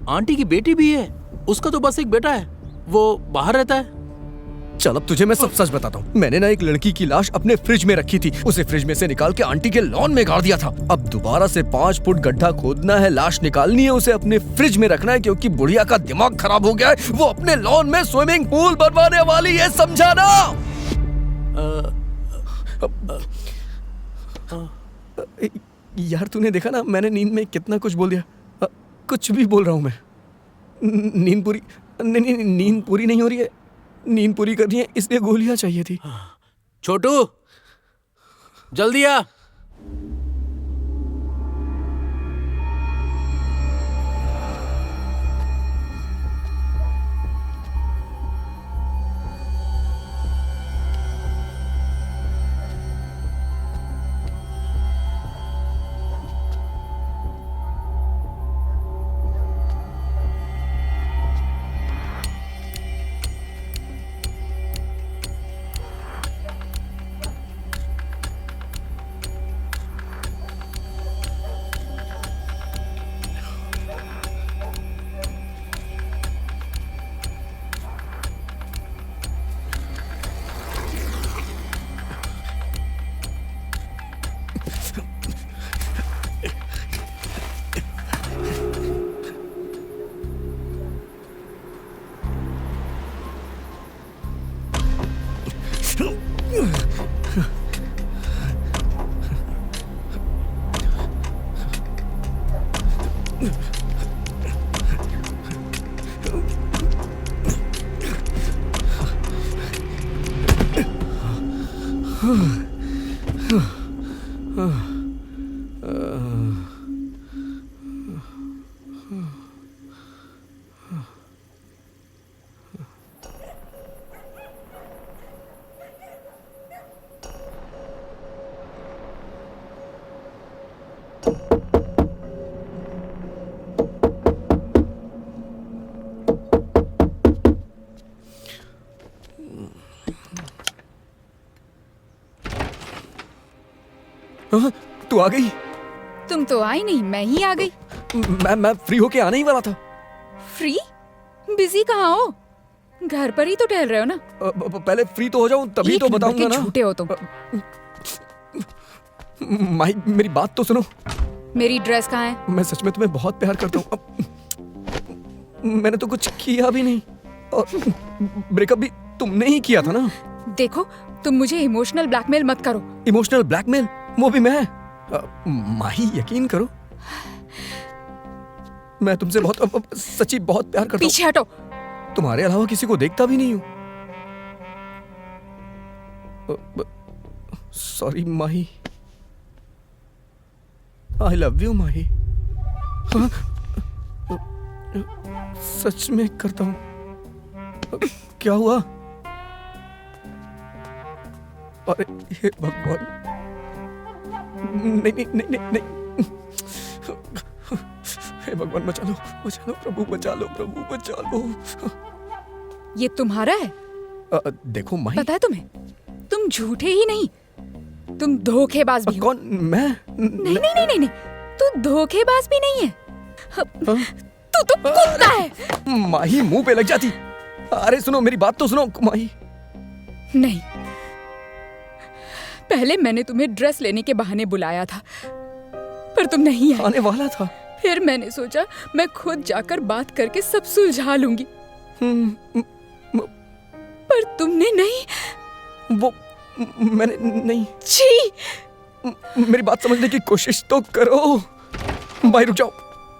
[SPEAKER 5] आंटी की बेटी भी है? उसका तो बस एक बेटा है, वो बाहर रहता है।
[SPEAKER 2] चल अब तुझे मैं सब सच बताता हूँ। मैंने ना एक लड़की की लाश अपने फ्रिज में रखी थी। उसे फ्रिज में से निकाल के आंटी के लॉन में गाड़ दिया था। अब दोबारा से 5 फुट गड्ढा खोदना है, लाश निकालनी है, उसे अपने फ्रिज में रखना है, क्योंकि बुढ़िया का दिमाग खराब हो गया है। वो अपने लॉन में स्विमिंग पूल बनवाने वाली है, समझा ना? यार तूने देखा ना, मैंने नींद में कितना कुछ बोल दिया। कुछ भी बोल रहा हूँ मैं। नींद पूरी नहीं, नींद पूरी नहीं हो रही है। नींद पूरी करनी है, इसलिए गोलियां चाहिए थी।
[SPEAKER 5] छोटू, जल्दी आ।
[SPEAKER 2] हाँ, तू आ गई।
[SPEAKER 8] तुम तो आई नहीं, मैं ही आ गई।
[SPEAKER 2] मैं फ्री होके आने ही वाला था।
[SPEAKER 8] फ्री? बिजी कहाँ हो? घर पर ही तो टहल रहे हो ना।
[SPEAKER 2] पहले फ्री तो हो जाऊं तभी तो बताऊंगा ना।
[SPEAKER 8] झूठे हो तुम।
[SPEAKER 2] माही मेरी बात तो सुनो।
[SPEAKER 8] मेरी ड्रेस कहाँ है?
[SPEAKER 2] मैं सच में तुम्हें बहुत प्यार करता हूँ। मैंने तो कुछ किया भी नहीं और ब्रेकअप भी तुमने ही किया था ना।
[SPEAKER 8] देखो, तुम मुझे इमोशनल ब्लैकमेल मत करो।
[SPEAKER 2] Emotional blackmail? वो भी मैं? माही यकीन करो, मैं तुमसे बहुत सच्ची बहुत प्यार करता हूँ।
[SPEAKER 8] पीछे हटो।
[SPEAKER 2] तुम्हारे अलावा किसी को देखता भी नहीं हूँ। Sorry Mahi. I love you Mahi. हाँ? सच में करता हूँ। क्या हुआ? अरे हे भगवान, नहीं नहीं नहीं नहीं नहीं। हे भगवान बचा लो प्रभु, बचा लो प्रभु, बचा लो।
[SPEAKER 8] ये तुम्हारा है?
[SPEAKER 2] देखो माही,
[SPEAKER 8] पता है तुम्हें, तुम झूठे ही नहीं, तुम धोखेबाज भी हो।
[SPEAKER 2] कौन? मैं?
[SPEAKER 8] नहीं नहीं नहीं नहीं, तू धोखेबाज भी नहीं है। तू तो कुत्ता है।
[SPEAKER 2] माही मुंह पे लग जाती। अरे सुनो, मेरी बात तो सुनो माही।
[SPEAKER 8] नहीं, पहले मैंने तुम्हें ड्रेस लेने के बहाने बुलाया था, पर तुम नहीं आए।
[SPEAKER 2] आने वाला था।
[SPEAKER 8] फिर मैंने सोचा मैं खुद जाकर बात करके सब सुलझा लूंगी, पर तुमने नहीं।
[SPEAKER 2] वो मैंने नहीं।
[SPEAKER 8] छी!
[SPEAKER 2] मेरी बात समझने की कोशिश तो करो। भाई रुक जाओ,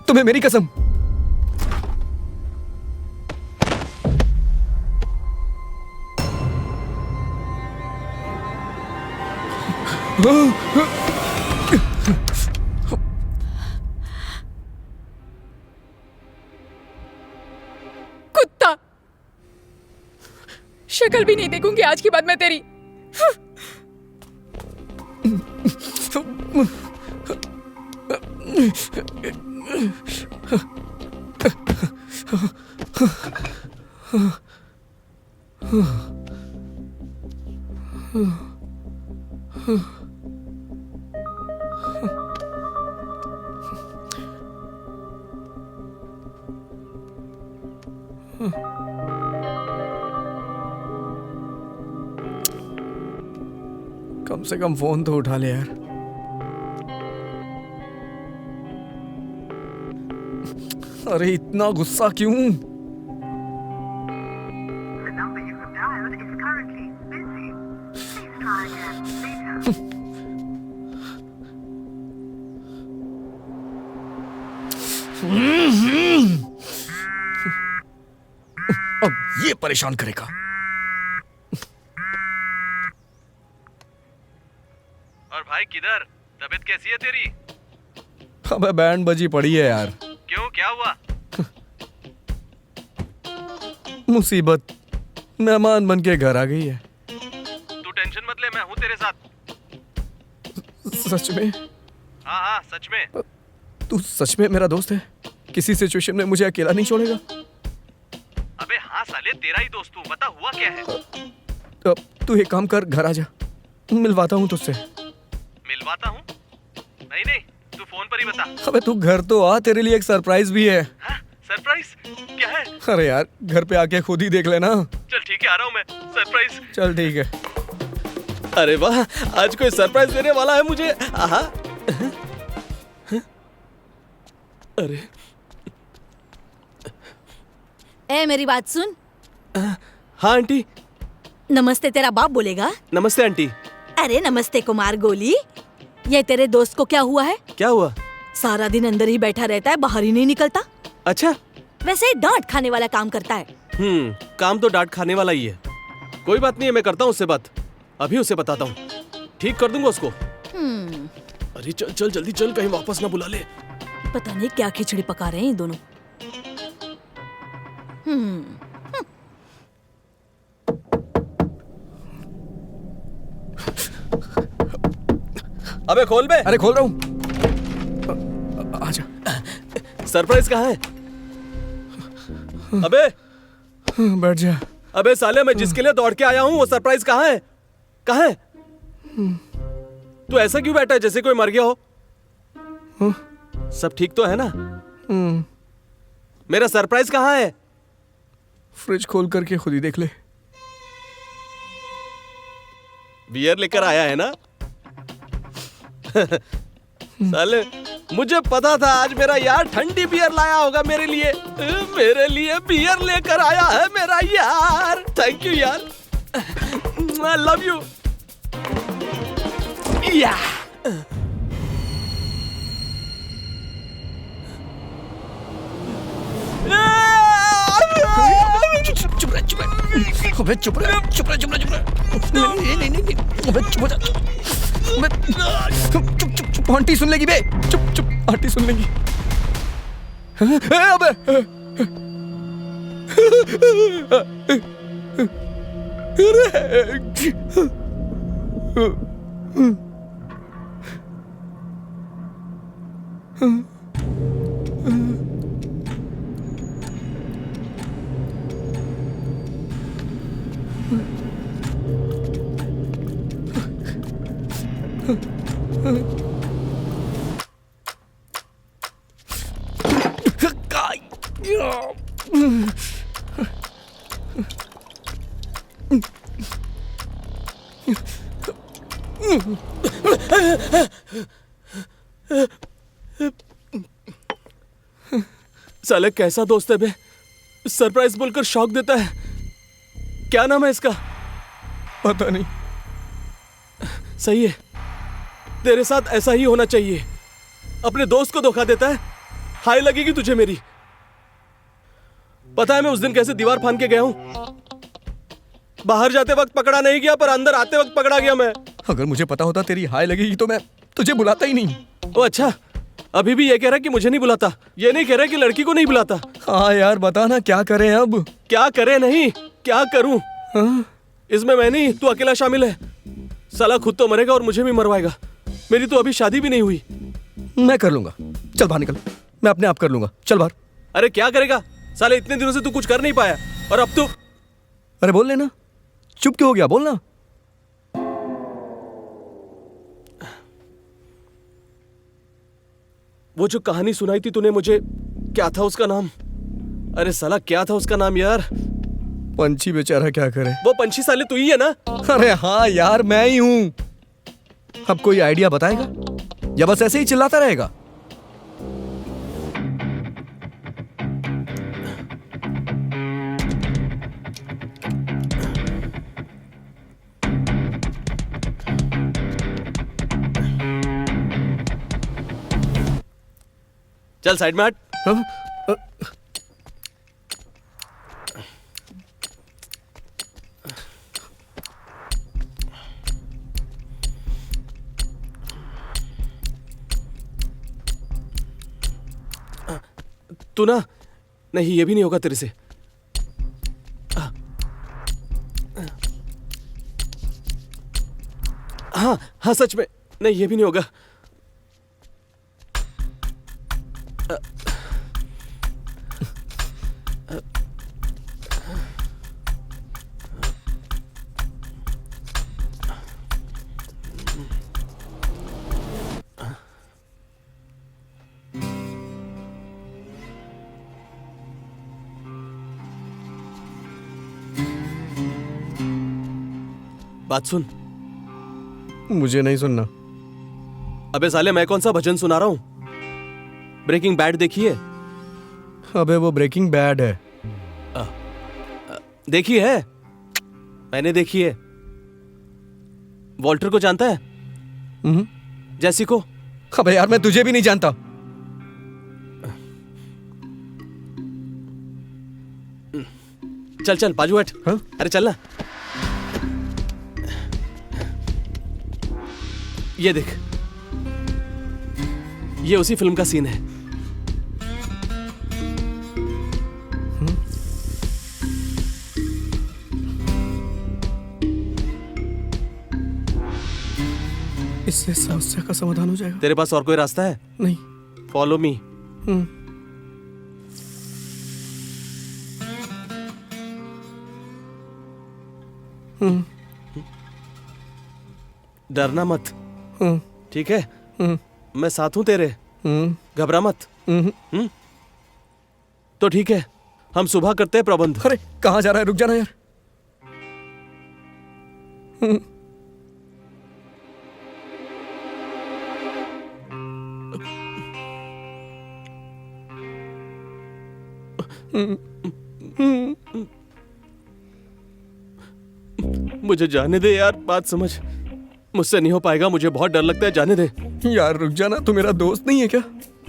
[SPEAKER 2] तुम्हें मेरी कसम।
[SPEAKER 8] कुत्ता! शक्ल भी नहीं देखूंगी आज के बाद मैं तेरी।
[SPEAKER 2] कम से कम फोन तो उठा ले यार। अरे इतना गुस्सा क्यों? अब ये परेशान करेगा।
[SPEAKER 1] और भाई किधर? तबीयत कैसी है तेरी?
[SPEAKER 2] अबे बैंड बजी पड़ी है यार।
[SPEAKER 1] क्यों, क्या हुआ?
[SPEAKER 2] मुसीबत मेहमान बन के घर आ गई है।
[SPEAKER 1] तू टेंशन मत ले, मैं हूँ तेरे साथ।
[SPEAKER 2] सच में?
[SPEAKER 1] हाँ सच में।
[SPEAKER 2] तू सच में मेरा दोस्त है? किसी सिचुएशन में मुझे अकेला नहीं छोड़ेगा?
[SPEAKER 1] अबे हाँ साले, तेरा ही दोस्त हूँ। बता हुआ क्या है?
[SPEAKER 2] तू एक काम कर, घर आ जा, मिलवाता हूँ तुझसे।
[SPEAKER 1] मिलवाता हूँ? नहीं नहीं, तू फोन पर ही बता।
[SPEAKER 2] अबे तू घर तो आ, तेरे लिए एक सरप्राइज भी है।
[SPEAKER 1] हाँ? सरप्राइज? क्या है?
[SPEAKER 2] अरे यार घर पे आके खुद ही देख लेना।
[SPEAKER 1] चल ठीक है, आ रहा हूँ मैं। सरप्राइज?
[SPEAKER 2] चल ठीक है।
[SPEAKER 1] अरे वाह, आज कोई सरप्राइज देने वाला है मुझे। आहा। अरे
[SPEAKER 6] ए मेरी बात सुन।
[SPEAKER 1] हाँ आंटी।
[SPEAKER 6] नमस्ते तेरा बाप बोलेगा।
[SPEAKER 1] नमस्ते आंटी।
[SPEAKER 6] अरे नमस्ते कुमार गोली। ये तेरे दोस्त को क्या हुआ है?
[SPEAKER 1] क्या हुआ?
[SPEAKER 6] सारा दिन अंदर ही बैठा रहता है, बाहर ही नहीं निकलता।
[SPEAKER 1] अच्छा।
[SPEAKER 6] वैसे ही डांट खाने वाला काम करता है।
[SPEAKER 1] काम तो डांट खाने वाला ही है। कोई बात नहीं है, मैं करता हूँ उससे बात। अभी उसे बताता हूँ। ठीक कर दूंगा उसको। अरे चल चल जल्दी चल, कहीं वापस ना बुला ले।
[SPEAKER 6] पता नहीं क्या खिचड़ी पका रहे हैं ये दोनों।
[SPEAKER 1] अबे खोल बे।
[SPEAKER 2] अरे खोल रहा हूँ। आजा।
[SPEAKER 1] सरप्राइज कहाँ है? अबे
[SPEAKER 2] बैठ जा।
[SPEAKER 1] अबे साले, मैं जिसके लिए दौड़ के आया हूँ वो सरप्राइज कहाँ है? कहाँ है? तू ऐसा क्यों बैठा है जैसे कोई मर गया हो? सब ठीक तो है ना? मेरा सरप्राइज कहाँ है?
[SPEAKER 2] फ्रिज खोल करके खुद ही देख ले।
[SPEAKER 1] बियर लेकर आया है ना? साले, मुझे पता था आज मेरा यार ठंडी बियर लाया होगा मेरे लिए। मेरे लिए बियर लेकर आया है मेरा यार। थैंक यू यार, आई लव यू। या
[SPEAKER 2] चुप रह, चुप रह। अबे चुप रह, चुप रह, चुप रह, चुप रह। नहीं, नहीं, नहीं, अबे चुप हो जा। चुप, चुप, चुप, चुप, आंटी सुन लेगी बे। चुप, चुप, आंटी सुन लेगी। अबे
[SPEAKER 1] साले कैसा दोस्त है बे? सरप्राइज बोलकर शॉक देता है। क्या नाम है इसका?
[SPEAKER 2] पता नहीं।
[SPEAKER 1] सही है, तेरे साथ ऐसा ही होना चाहिए। अपने दोस्त को धोखा देता है, हाय लगेगी तुझे मेरी। पता है मैं उस दिन कैसे दीवार फांद के गया हूं? बाहर जाते वक्त पकड़ा नहीं गया, पर अंदर आते वक्त पकड़ा गया मैं।
[SPEAKER 2] अगर मुझे पता होता तेरी हाय लगेगी तो मैं तुझे बुलाता ही नहीं।
[SPEAKER 1] ओ अच्छा, अभी भी ये कह रहा है कि मुझे नहीं बुलाता, ये नहीं कह रहा कि लड़की को नहीं बुलाता।
[SPEAKER 2] हाँ यार बता ना, क्या करें अब?
[SPEAKER 1] क्या करे नहीं, क्या करूं? इसमें मैं नहीं, तू अकेला शामिल है। साला खुद तो मरेगा और मुझे भी मरवाएगा। मेरी तो अभी शादी भी नहीं हुई।
[SPEAKER 2] मैं कर लूंगा, चल बाहर निकल। मैं अपने आप कर लूंगा, चल बाहर।
[SPEAKER 1] अरे क्या करेगा साले, इतने दिनों से तू कुछ कर नहीं पाया और अब तू।
[SPEAKER 2] अरे बोल लेना, चुप क्यों हो गया, बोलना।
[SPEAKER 1] वो जो कहानी सुनाई थी तूने मुझे, क्या था उसका नाम? अरे साला क्या था उसका नाम यार?
[SPEAKER 2] पंछी बेचारा क्या करे।
[SPEAKER 1] वो पंछी साले तू ही है ना?
[SPEAKER 2] अरे हाँ यार मैं ही हूं। अब कोई आइडिया बताएगा या बस ऐसे ही चिल्लाता रहेगा?
[SPEAKER 1] चल साइड में हट। तू ना, नहीं ये भी नहीं होगा तेरे से। हाँ हाँ सच में नहीं, ये भी नहीं होगा। बात सुन।
[SPEAKER 2] मुझे नहीं सुनना।
[SPEAKER 1] अबे साले, मैं कौन सा भजन सुना रहा हूं? ब्रेकिंग बैड देखी है?
[SPEAKER 2] अबे वो ब्रेकिंग बैड है।
[SPEAKER 1] देखी है? मैंने देखी है। वॉल्टर को जानता है? जैसी को?
[SPEAKER 2] अबे यार मैं तुझे भी नहीं जानता।
[SPEAKER 1] चल चल बाजू हट।
[SPEAKER 2] हाँ?
[SPEAKER 1] अरे चल ना। ये देख, ये उसी फिल्म का सीन है।
[SPEAKER 2] इससे समस्या का समाधान हो जाएगा?
[SPEAKER 1] तेरे पास और कोई रास्ता है?
[SPEAKER 2] नहीं।
[SPEAKER 1] Follow me. डरना मत, ठीक है? मैं साथ हूं तेरे, घबरा मत। तो ठीक है, हम सुबह करते हैं प्रबंध।
[SPEAKER 2] अरे कहाँ जा रहा है? रुक जाना यार।
[SPEAKER 1] मुझे जाने दे यार, बात समझ। मुझसे नहीं हो पाएगा, मुझे बहुत डर लगता है, जाने दे।
[SPEAKER 2] यार रुक जाना, तू मेरा दोस्त नहीं है क्या?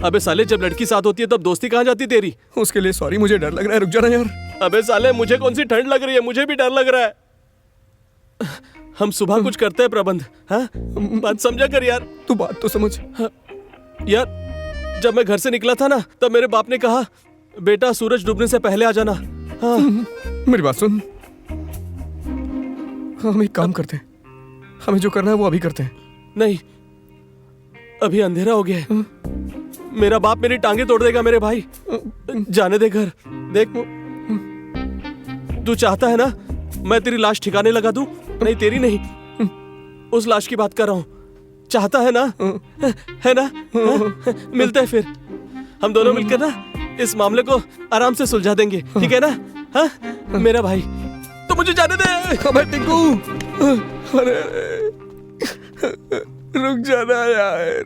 [SPEAKER 1] अबे साले, जब लड़की साथ होती है तब दोस्ती कहाँ जाती तेरी?
[SPEAKER 2] उसके लिए सॉरी, मुझे डर लग रहा है, रुक जाना यार।
[SPEAKER 1] अबे साले, मुझे कौन सी ठंड लग रही है, मुझे भी डर लग रहा है। हम सुबह कुछ करते हैं प्रबंध, हाँ? बात समझा कर यार।
[SPEAKER 2] तू बात तो समझ।
[SPEAKER 1] हाँ, यार जब मैं घर से निकला था ना, तब मेरे बाप ने कहा बेटा सूरज डूबने से पहले आ जाना। हाँ।
[SPEAKER 2] मेरी बात सुन, हम एक काम करते हैं, हमें जो करना है वो अभी करते हैं।
[SPEAKER 1] नहीं, अभी अंधेरा हो गया है। मेरा बाप मेरी टांगे तोड़ देगा मेरे भाई। जाने दे घर। देख, तू चाहता है ना मैं तेरी लाश ठिकाने लगा दूं? नहीं, तेरी नहीं, उस लाश की बात कर रहा हूं। चाहता है ना? है ना? मिलते हैं फिर, हम दोनों मिलकर ना इस मामले को आराम से सुलझा देंगे, ठीक है ना? हाँ मेरा भाई, तो मुझे जाने दे।
[SPEAKER 2] अबे टिंकू, अरे रुक जाना यार।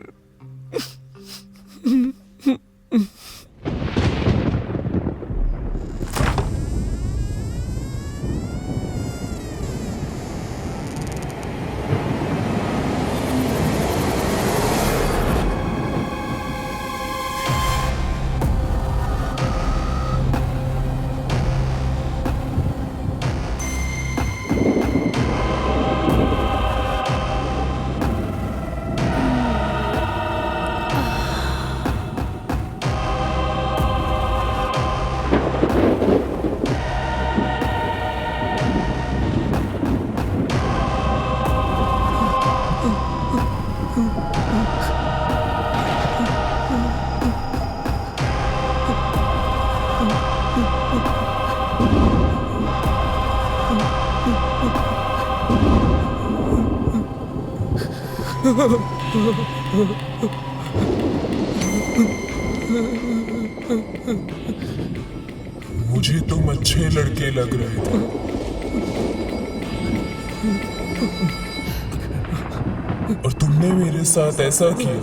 [SPEAKER 9] मुझे तुम अच्छे लड़के लग रहे थे, और तुमने मेरे साथ ऐसा किया।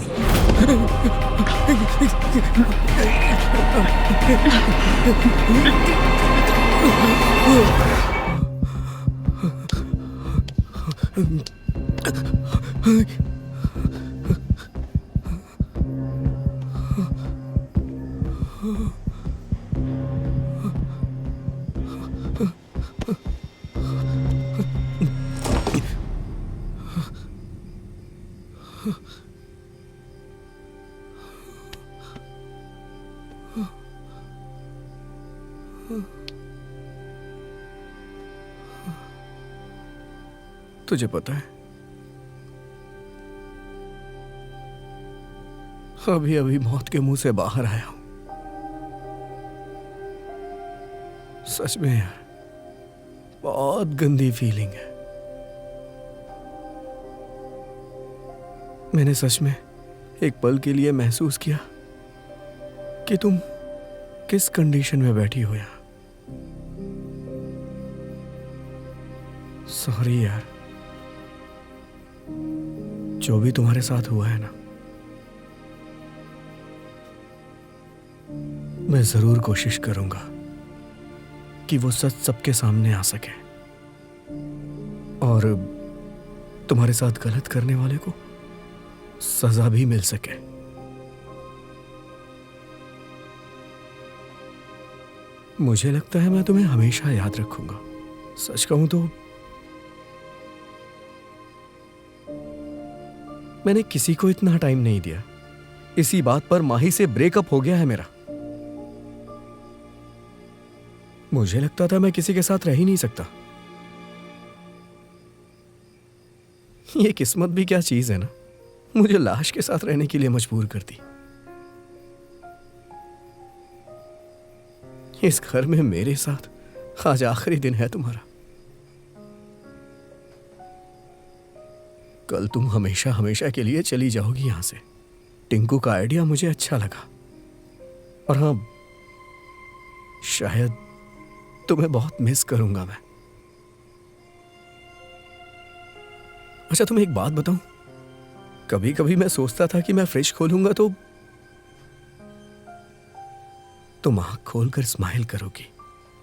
[SPEAKER 2] तुझे पता है, अभी अभी मौत के मुंह से बाहर आया हूं। सच में यार, बहुत गंदी फीलिंग है। मैंने सच में एक पल के लिए महसूस किया कि तुम किस कंडीशन में बैठी हो यहाँ। सॉरी यार, जो भी तुम्हारे साथ हुआ है ना, मैं जरूर कोशिश करूंगा कि वो सच सबके सामने आ सके और तुम्हारे साथ गलत करने वाले को सजा भी मिल सके। मुझे लगता है मैं तुम्हें हमेशा याद रखूंगा। सच कहूं तो मैंने किसी को इतना टाइम नहीं दिया। इसी बात पर माही से ब्रेकअप हो गया है मेरा। मुझे लगता था मैं किसी के साथ रह ही नहीं सकता। ये किस्मत भी क्या चीज है ना, मुझे लाश के साथ रहने के लिए मजबूर कर दी। इस घर में मेरे साथ आज आखिरी दिन है तुम्हारा। कल तुम हमेशा हमेशा के लिए चली जाओगी यहां से। टिंकू का आइडिया मुझे अच्छा लगा, और हाँ, शायद तुम्हें बहुत मिस करूंगा मैं। अच्छा, तुम्हें एक बात बताऊं, कभी कभी मैं सोचता था कि मैं फ्रिज खोलूंगा तो तुम आंख खोलकर स्माइल करोगी,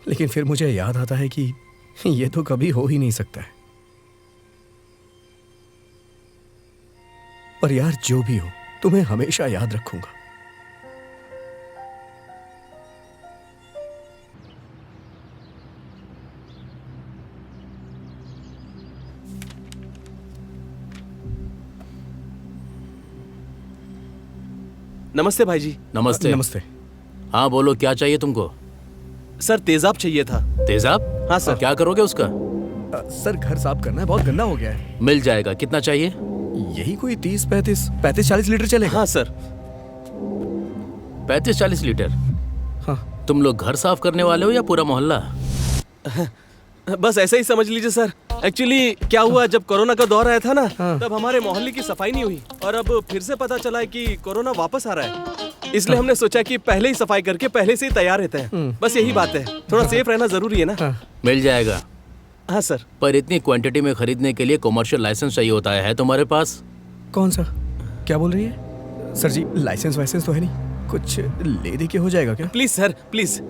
[SPEAKER 2] लेकिन फिर मुझे याद आता है कि यह तो कभी हो ही नहीं सकता है। पर यार, जो भी हो, तुम्हें हमेशा याद रखूंगा।
[SPEAKER 1] नमस्ते भाई जी।
[SPEAKER 5] नमस्ते।
[SPEAKER 2] नमस्ते।
[SPEAKER 5] हाँ बोलो, क्या चाहिए तुमको?
[SPEAKER 1] सर तेजाब चाहिए था।
[SPEAKER 5] तेजाब?
[SPEAKER 1] हाँ सर।
[SPEAKER 5] क्या करोगे उसका?
[SPEAKER 2] सर, घर साफ करना है, बहुत गंदा हो गया है।
[SPEAKER 5] मिल जाएगा। कितना चाहिए?
[SPEAKER 2] यही कोई 30-35-40 लीटर चलेगा।
[SPEAKER 1] हाँ सर।
[SPEAKER 5] 35-40 लीटर?
[SPEAKER 2] हाँ।
[SPEAKER 5] तुम लोग घर साफ करने वाले हो या पूरा मोहल्ला?
[SPEAKER 1] बस ऐसे ही समझ लीजिए सर। एक्चुअली क्या हुआ, जब कोरोना का दौर आया था ना, तब हमारे मोहल्ले की सफाई नहीं हुई, और अब फिर से पता चला है कि कोरोना वापस आ रहा है। इसलिए हमने सोचा कि पहले ही सफाई करके पहले से ही तैयार रहते हैं। बस यही बात है, थोड़ा सेफ रहना जरूरी है ना।
[SPEAKER 5] मिल जाएगा।
[SPEAKER 1] हाँ सर।
[SPEAKER 5] पर इतनी क्वांटिटी में खरीदने के लिए कमर्शियल लाइसेंस चाहिए होता है तुम्हारे पास?
[SPEAKER 2] कौन सा? क्या बोल रही है? सर जी, लाइसेंस वाइसेंस तो है नहीं, कुछ ले दे के हो जाएगा क्या?
[SPEAKER 1] Please sir, please.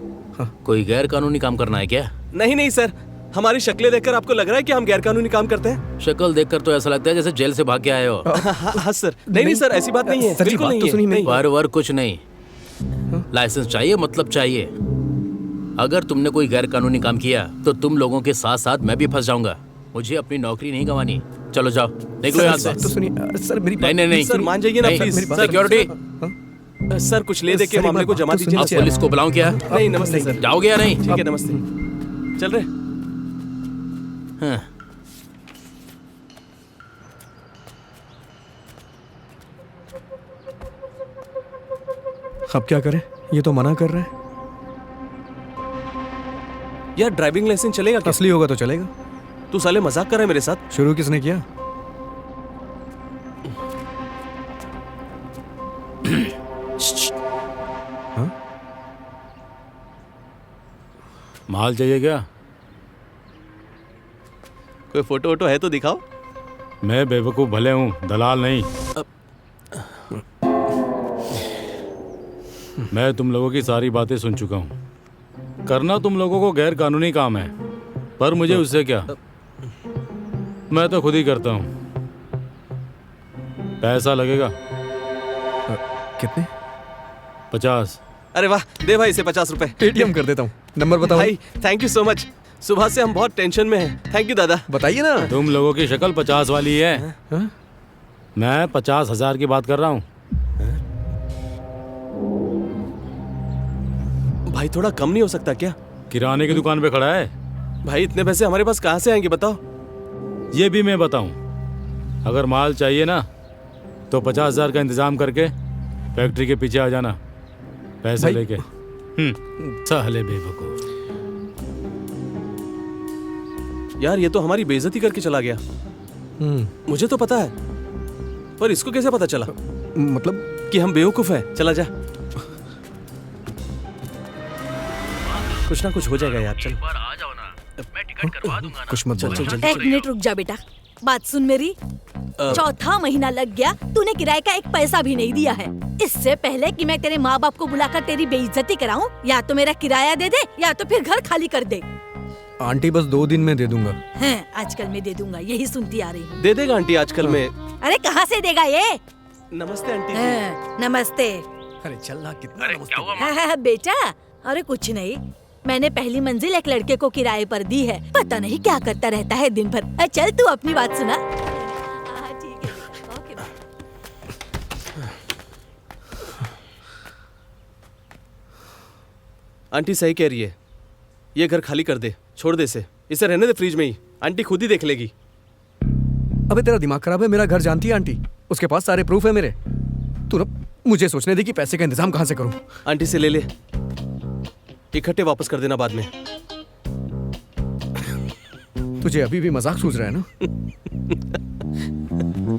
[SPEAKER 5] कोई गैर कानूनी काम करना है क्या?
[SPEAKER 1] नहीं नहीं सर, हमारी शक्लें देखकर आपको लग रहा है कि हम गैर कानूनी काम करते हैं?
[SPEAKER 5] शक्ल देखकर तो ऐसा लगता है जैसे जेल से भाग के आए हो।
[SPEAKER 1] हाँ सर। नहीं सर, ऐसी बात नहीं है।
[SPEAKER 2] सर जी,
[SPEAKER 1] बिल्कुल
[SPEAKER 2] बात तो
[SPEAKER 1] नहीं
[SPEAKER 2] सुनी
[SPEAKER 1] है।
[SPEAKER 2] मेरी।
[SPEAKER 5] वर वर कुछ नहीं। लाइसेंस चाहिए मतलब चाहिए। अगर तुमने कोई गैर कानूनी काम किया तो तुम लोगों के साथ साथ मैं भी फंस जाऊंगा। मुझे अपनी नौकरी नहीं गंवानी। चलो जाओ, निकलो यहाँ से।
[SPEAKER 2] बात तो सुनिए सर, मेरी
[SPEAKER 5] नहीं नहीं नहीं
[SPEAKER 1] सर, मान जाइए ना प्लीज।
[SPEAKER 5] सिक्योरिटी।
[SPEAKER 1] सर, कुछ ले दे के
[SPEAKER 2] सर,
[SPEAKER 1] मामले को जमा दीजिए ना।
[SPEAKER 5] आप पुलिस को बुलाऊं क्या?
[SPEAKER 1] नहीं, नमस्ते सर।
[SPEAKER 5] जाओगे या नहीं?
[SPEAKER 1] ठीक है, नमस्ते। चल रहे।
[SPEAKER 5] हाँ।
[SPEAKER 2] अब क्या करें? ये तो मना कर रहे हैं।
[SPEAKER 1] यार, ड्राइविंग लाइसेंस चलेगा क्या?
[SPEAKER 2] असली होगा तो चलेगा।
[SPEAKER 1] तू साले मजाक कर रहा है मेरे साथ?
[SPEAKER 2] शुरू किसने किया? हाँ?
[SPEAKER 4] माल चाहिए क्या?
[SPEAKER 1] कोई फोटो वोटो है तो दिखाओ।
[SPEAKER 4] मैं बेवकूफ़ भले हूँ, दलाल नहीं। मैं तुम लोगों की सारी बातें सुन चुका हूँ। करना तुम लोगों को गैर कानूनी काम है, पर मुझे उससे क्या, मैं तो खुद ही करता हूँ। पैसा लगेगा।
[SPEAKER 2] कितने?
[SPEAKER 4] 50।
[SPEAKER 1] अरे वाह, दे भाई इसे 50 रुपए।
[SPEAKER 2] पेटीएम कर देता हूँ। नंबर बताओ
[SPEAKER 1] भाई, थैंक यू सो मच। सुबह से हम बहुत टेंशन में हैं। थैंक यू दादा।
[SPEAKER 2] बताइए ना।
[SPEAKER 4] तुम लोगों की शक्ल 50 वाली है।
[SPEAKER 2] हाँ?
[SPEAKER 4] मैं 50,000 की बात कर रहा हूँ।
[SPEAKER 1] भाई, थोड़ा कम नहीं हो सकता क्या?
[SPEAKER 4] किराने की दुकान पे खड़ा है।
[SPEAKER 1] भाई, इतने पैसे हमारे पास कहाँ से आएंगे बताओ?
[SPEAKER 4] ये भी मैं बताऊं, अगर माल चाहिए ना तो 50,000 का इंतजाम करके फैक्ट्री के पीछे आ जाना, पैसे लेके। साले बेवकूफ।
[SPEAKER 1] यार, ये तो हमारी बेइज्जती करके चला गया। मुझे तो पता है, पर इसको कैसे पता चला
[SPEAKER 2] मतलब
[SPEAKER 1] कि हम बेवकूफ हैं? चला जा। कुछ ना कुछ हो जाएगा यार। चल,
[SPEAKER 5] आ जाओ ना, मैं टिकट करवा दूंगा ना।
[SPEAKER 2] कुछ मत बोलो।
[SPEAKER 1] चल।
[SPEAKER 6] एक मिनट रुक जा बेटा, बात सुन मेरी। चौथा महीना लग गया, तूने किराए का एक पैसा भी नहीं दिया है। इससे पहले कि मैं तेरे माँ बाप को बुलाकर तेरी बेइज्जती कराऊं, या तो मेरा किराया दे दे या तो फिर घर खाली कर दे।
[SPEAKER 2] आंटी, बस 2 दिन में दे दूंगा।
[SPEAKER 6] हैं, आजकल मैं दे दूंगा, यही सुनती आ रही हूँ।
[SPEAKER 1] दे देगा आंटी आजकल में।
[SPEAKER 6] अरे कहाँ से देगा ये?
[SPEAKER 1] नमस्ते आंटी जी।
[SPEAKER 6] हैं, नमस्ते।
[SPEAKER 2] अरे चल ना, कितना
[SPEAKER 6] हाँ, बेटा, अरे कुछ नहीं, मैंने पहली मंजिल एक लड़के को किराए पर दी है। पता नहीं क्या करता रहता है दिन भर। चल तू अपनी बात सुना। ठीक है, ओके बाय।
[SPEAKER 1] आंटी सही कह रही है, ये घर खाली कर दे, छोड़ दे इसे रहने दे फ्रिज में ही, आंटी खुद ही देख लेगी।
[SPEAKER 2] अबे तेरा दिमाग खराब है, मेरा घर जानती है आंटी, उसके पास सारे प्रूफ है मेरे। तू ना मुझे सोचने दे कि पैसे का इंतजाम कहां से करूं।
[SPEAKER 1] आंटी से ले ले, इकट्ठे वापस कर देना बाद में।
[SPEAKER 2] तुझे अभी भी मजाक सूझ रहा है ना?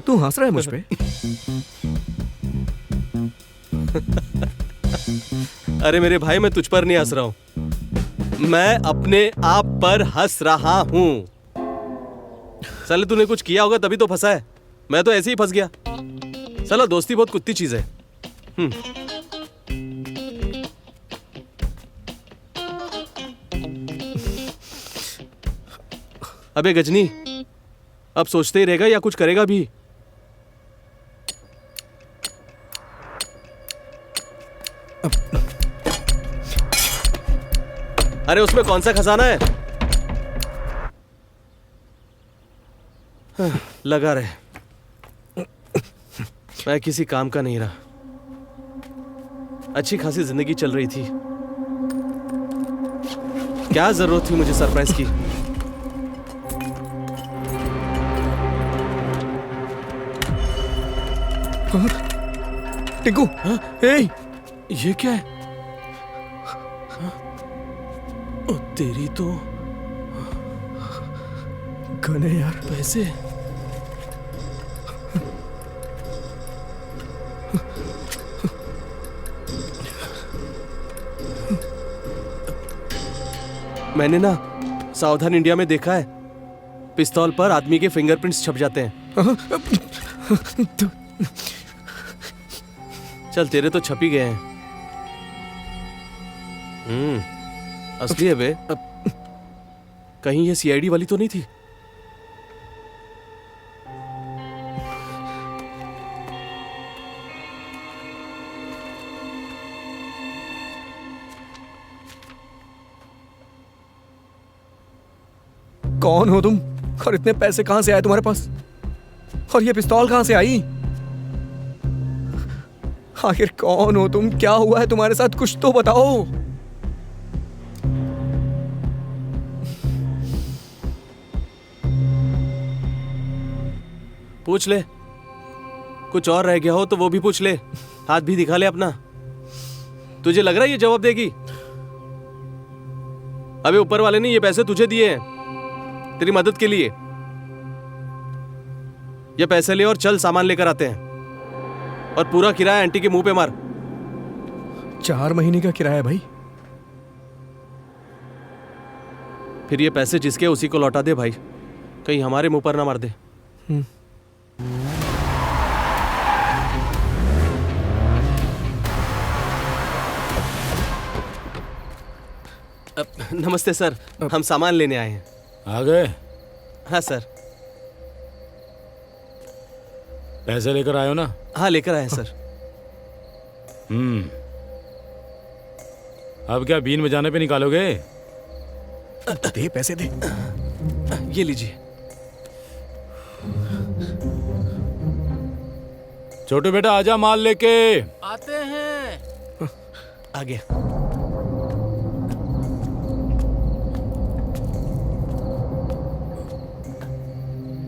[SPEAKER 2] तू हंस रहा है मुझ पे?
[SPEAKER 1] अरे मेरे भाई, मैं तुझ पर नहीं हंस रहा हूं, मैं अपने आप पर हंस रहा हूं। साले तूने कुछ किया होगा तभी तो फंसा है, मैं तो ऐसे ही फंस गया। साला दोस्ती बहुत कुत्ती चीज है। अबे गजनी, अब सोचते ही रहेगा या कुछ करेगा भी? अरे उसमें कौन सा खजाना है? लगा रहे, मैं किसी काम का नहीं रहा। अच्छी खासी जिंदगी चल रही थी, क्या जरूरत थी मुझे सरप्राइज की?
[SPEAKER 2] टिंकू, हे,
[SPEAKER 1] ये क्या है? ओ तेरी तो
[SPEAKER 2] गन है यार।
[SPEAKER 1] पैसे। मैंने ना सावधान इंडिया में देखा है, पिस्तौल पर आदमी के फिंगरप्रिंट्स छप जाते हैं। चल तेरे तो छप ही गए हैं। असली है बे। कहीं ये सीआईडी वाली तो नहीं थी?
[SPEAKER 2] कौन हो तुम और इतने पैसे कहां से आए तुम्हारे पास? और ये पिस्तौल कहां से आई? आखिर कौन हो तुम? क्या हुआ है तुम्हारे साथ? कुछ तो बताओ।
[SPEAKER 1] पूछ ले, कुछ और रह गया हो तो वो भी पूछ ले, हाथ भी दिखा ले अपना। तुझे लग रहा है ये जवाब देगी? अबे ऊपर वाले ने ये पैसे तुझे दिए हैं तेरी मदद के लिए। ये पैसे ले और चल सामान लेकर आते हैं, और पूरा किराया आंटी के मुंह पे मार।
[SPEAKER 2] 4 महीने का किराया भाई।
[SPEAKER 1] फिर ये पैसे जिसके उसी को लौटा दे भाई, कहीं हमारे मुंह पर ना मार दे। नमस्ते सर, हम सामान लेने आए हैं।
[SPEAKER 4] आ गए?
[SPEAKER 1] हाँ सर।
[SPEAKER 4] पैसे लेकर आए हो ना?
[SPEAKER 1] हाँ लेकर आए सर।
[SPEAKER 4] अब क्या बीन में जाने पे निकालोगे?
[SPEAKER 2] दे पैसे दे।
[SPEAKER 1] ये लीजिए।
[SPEAKER 4] छोटू बेटा आजा, माल लेके
[SPEAKER 5] आते हैं।
[SPEAKER 1] आ गया।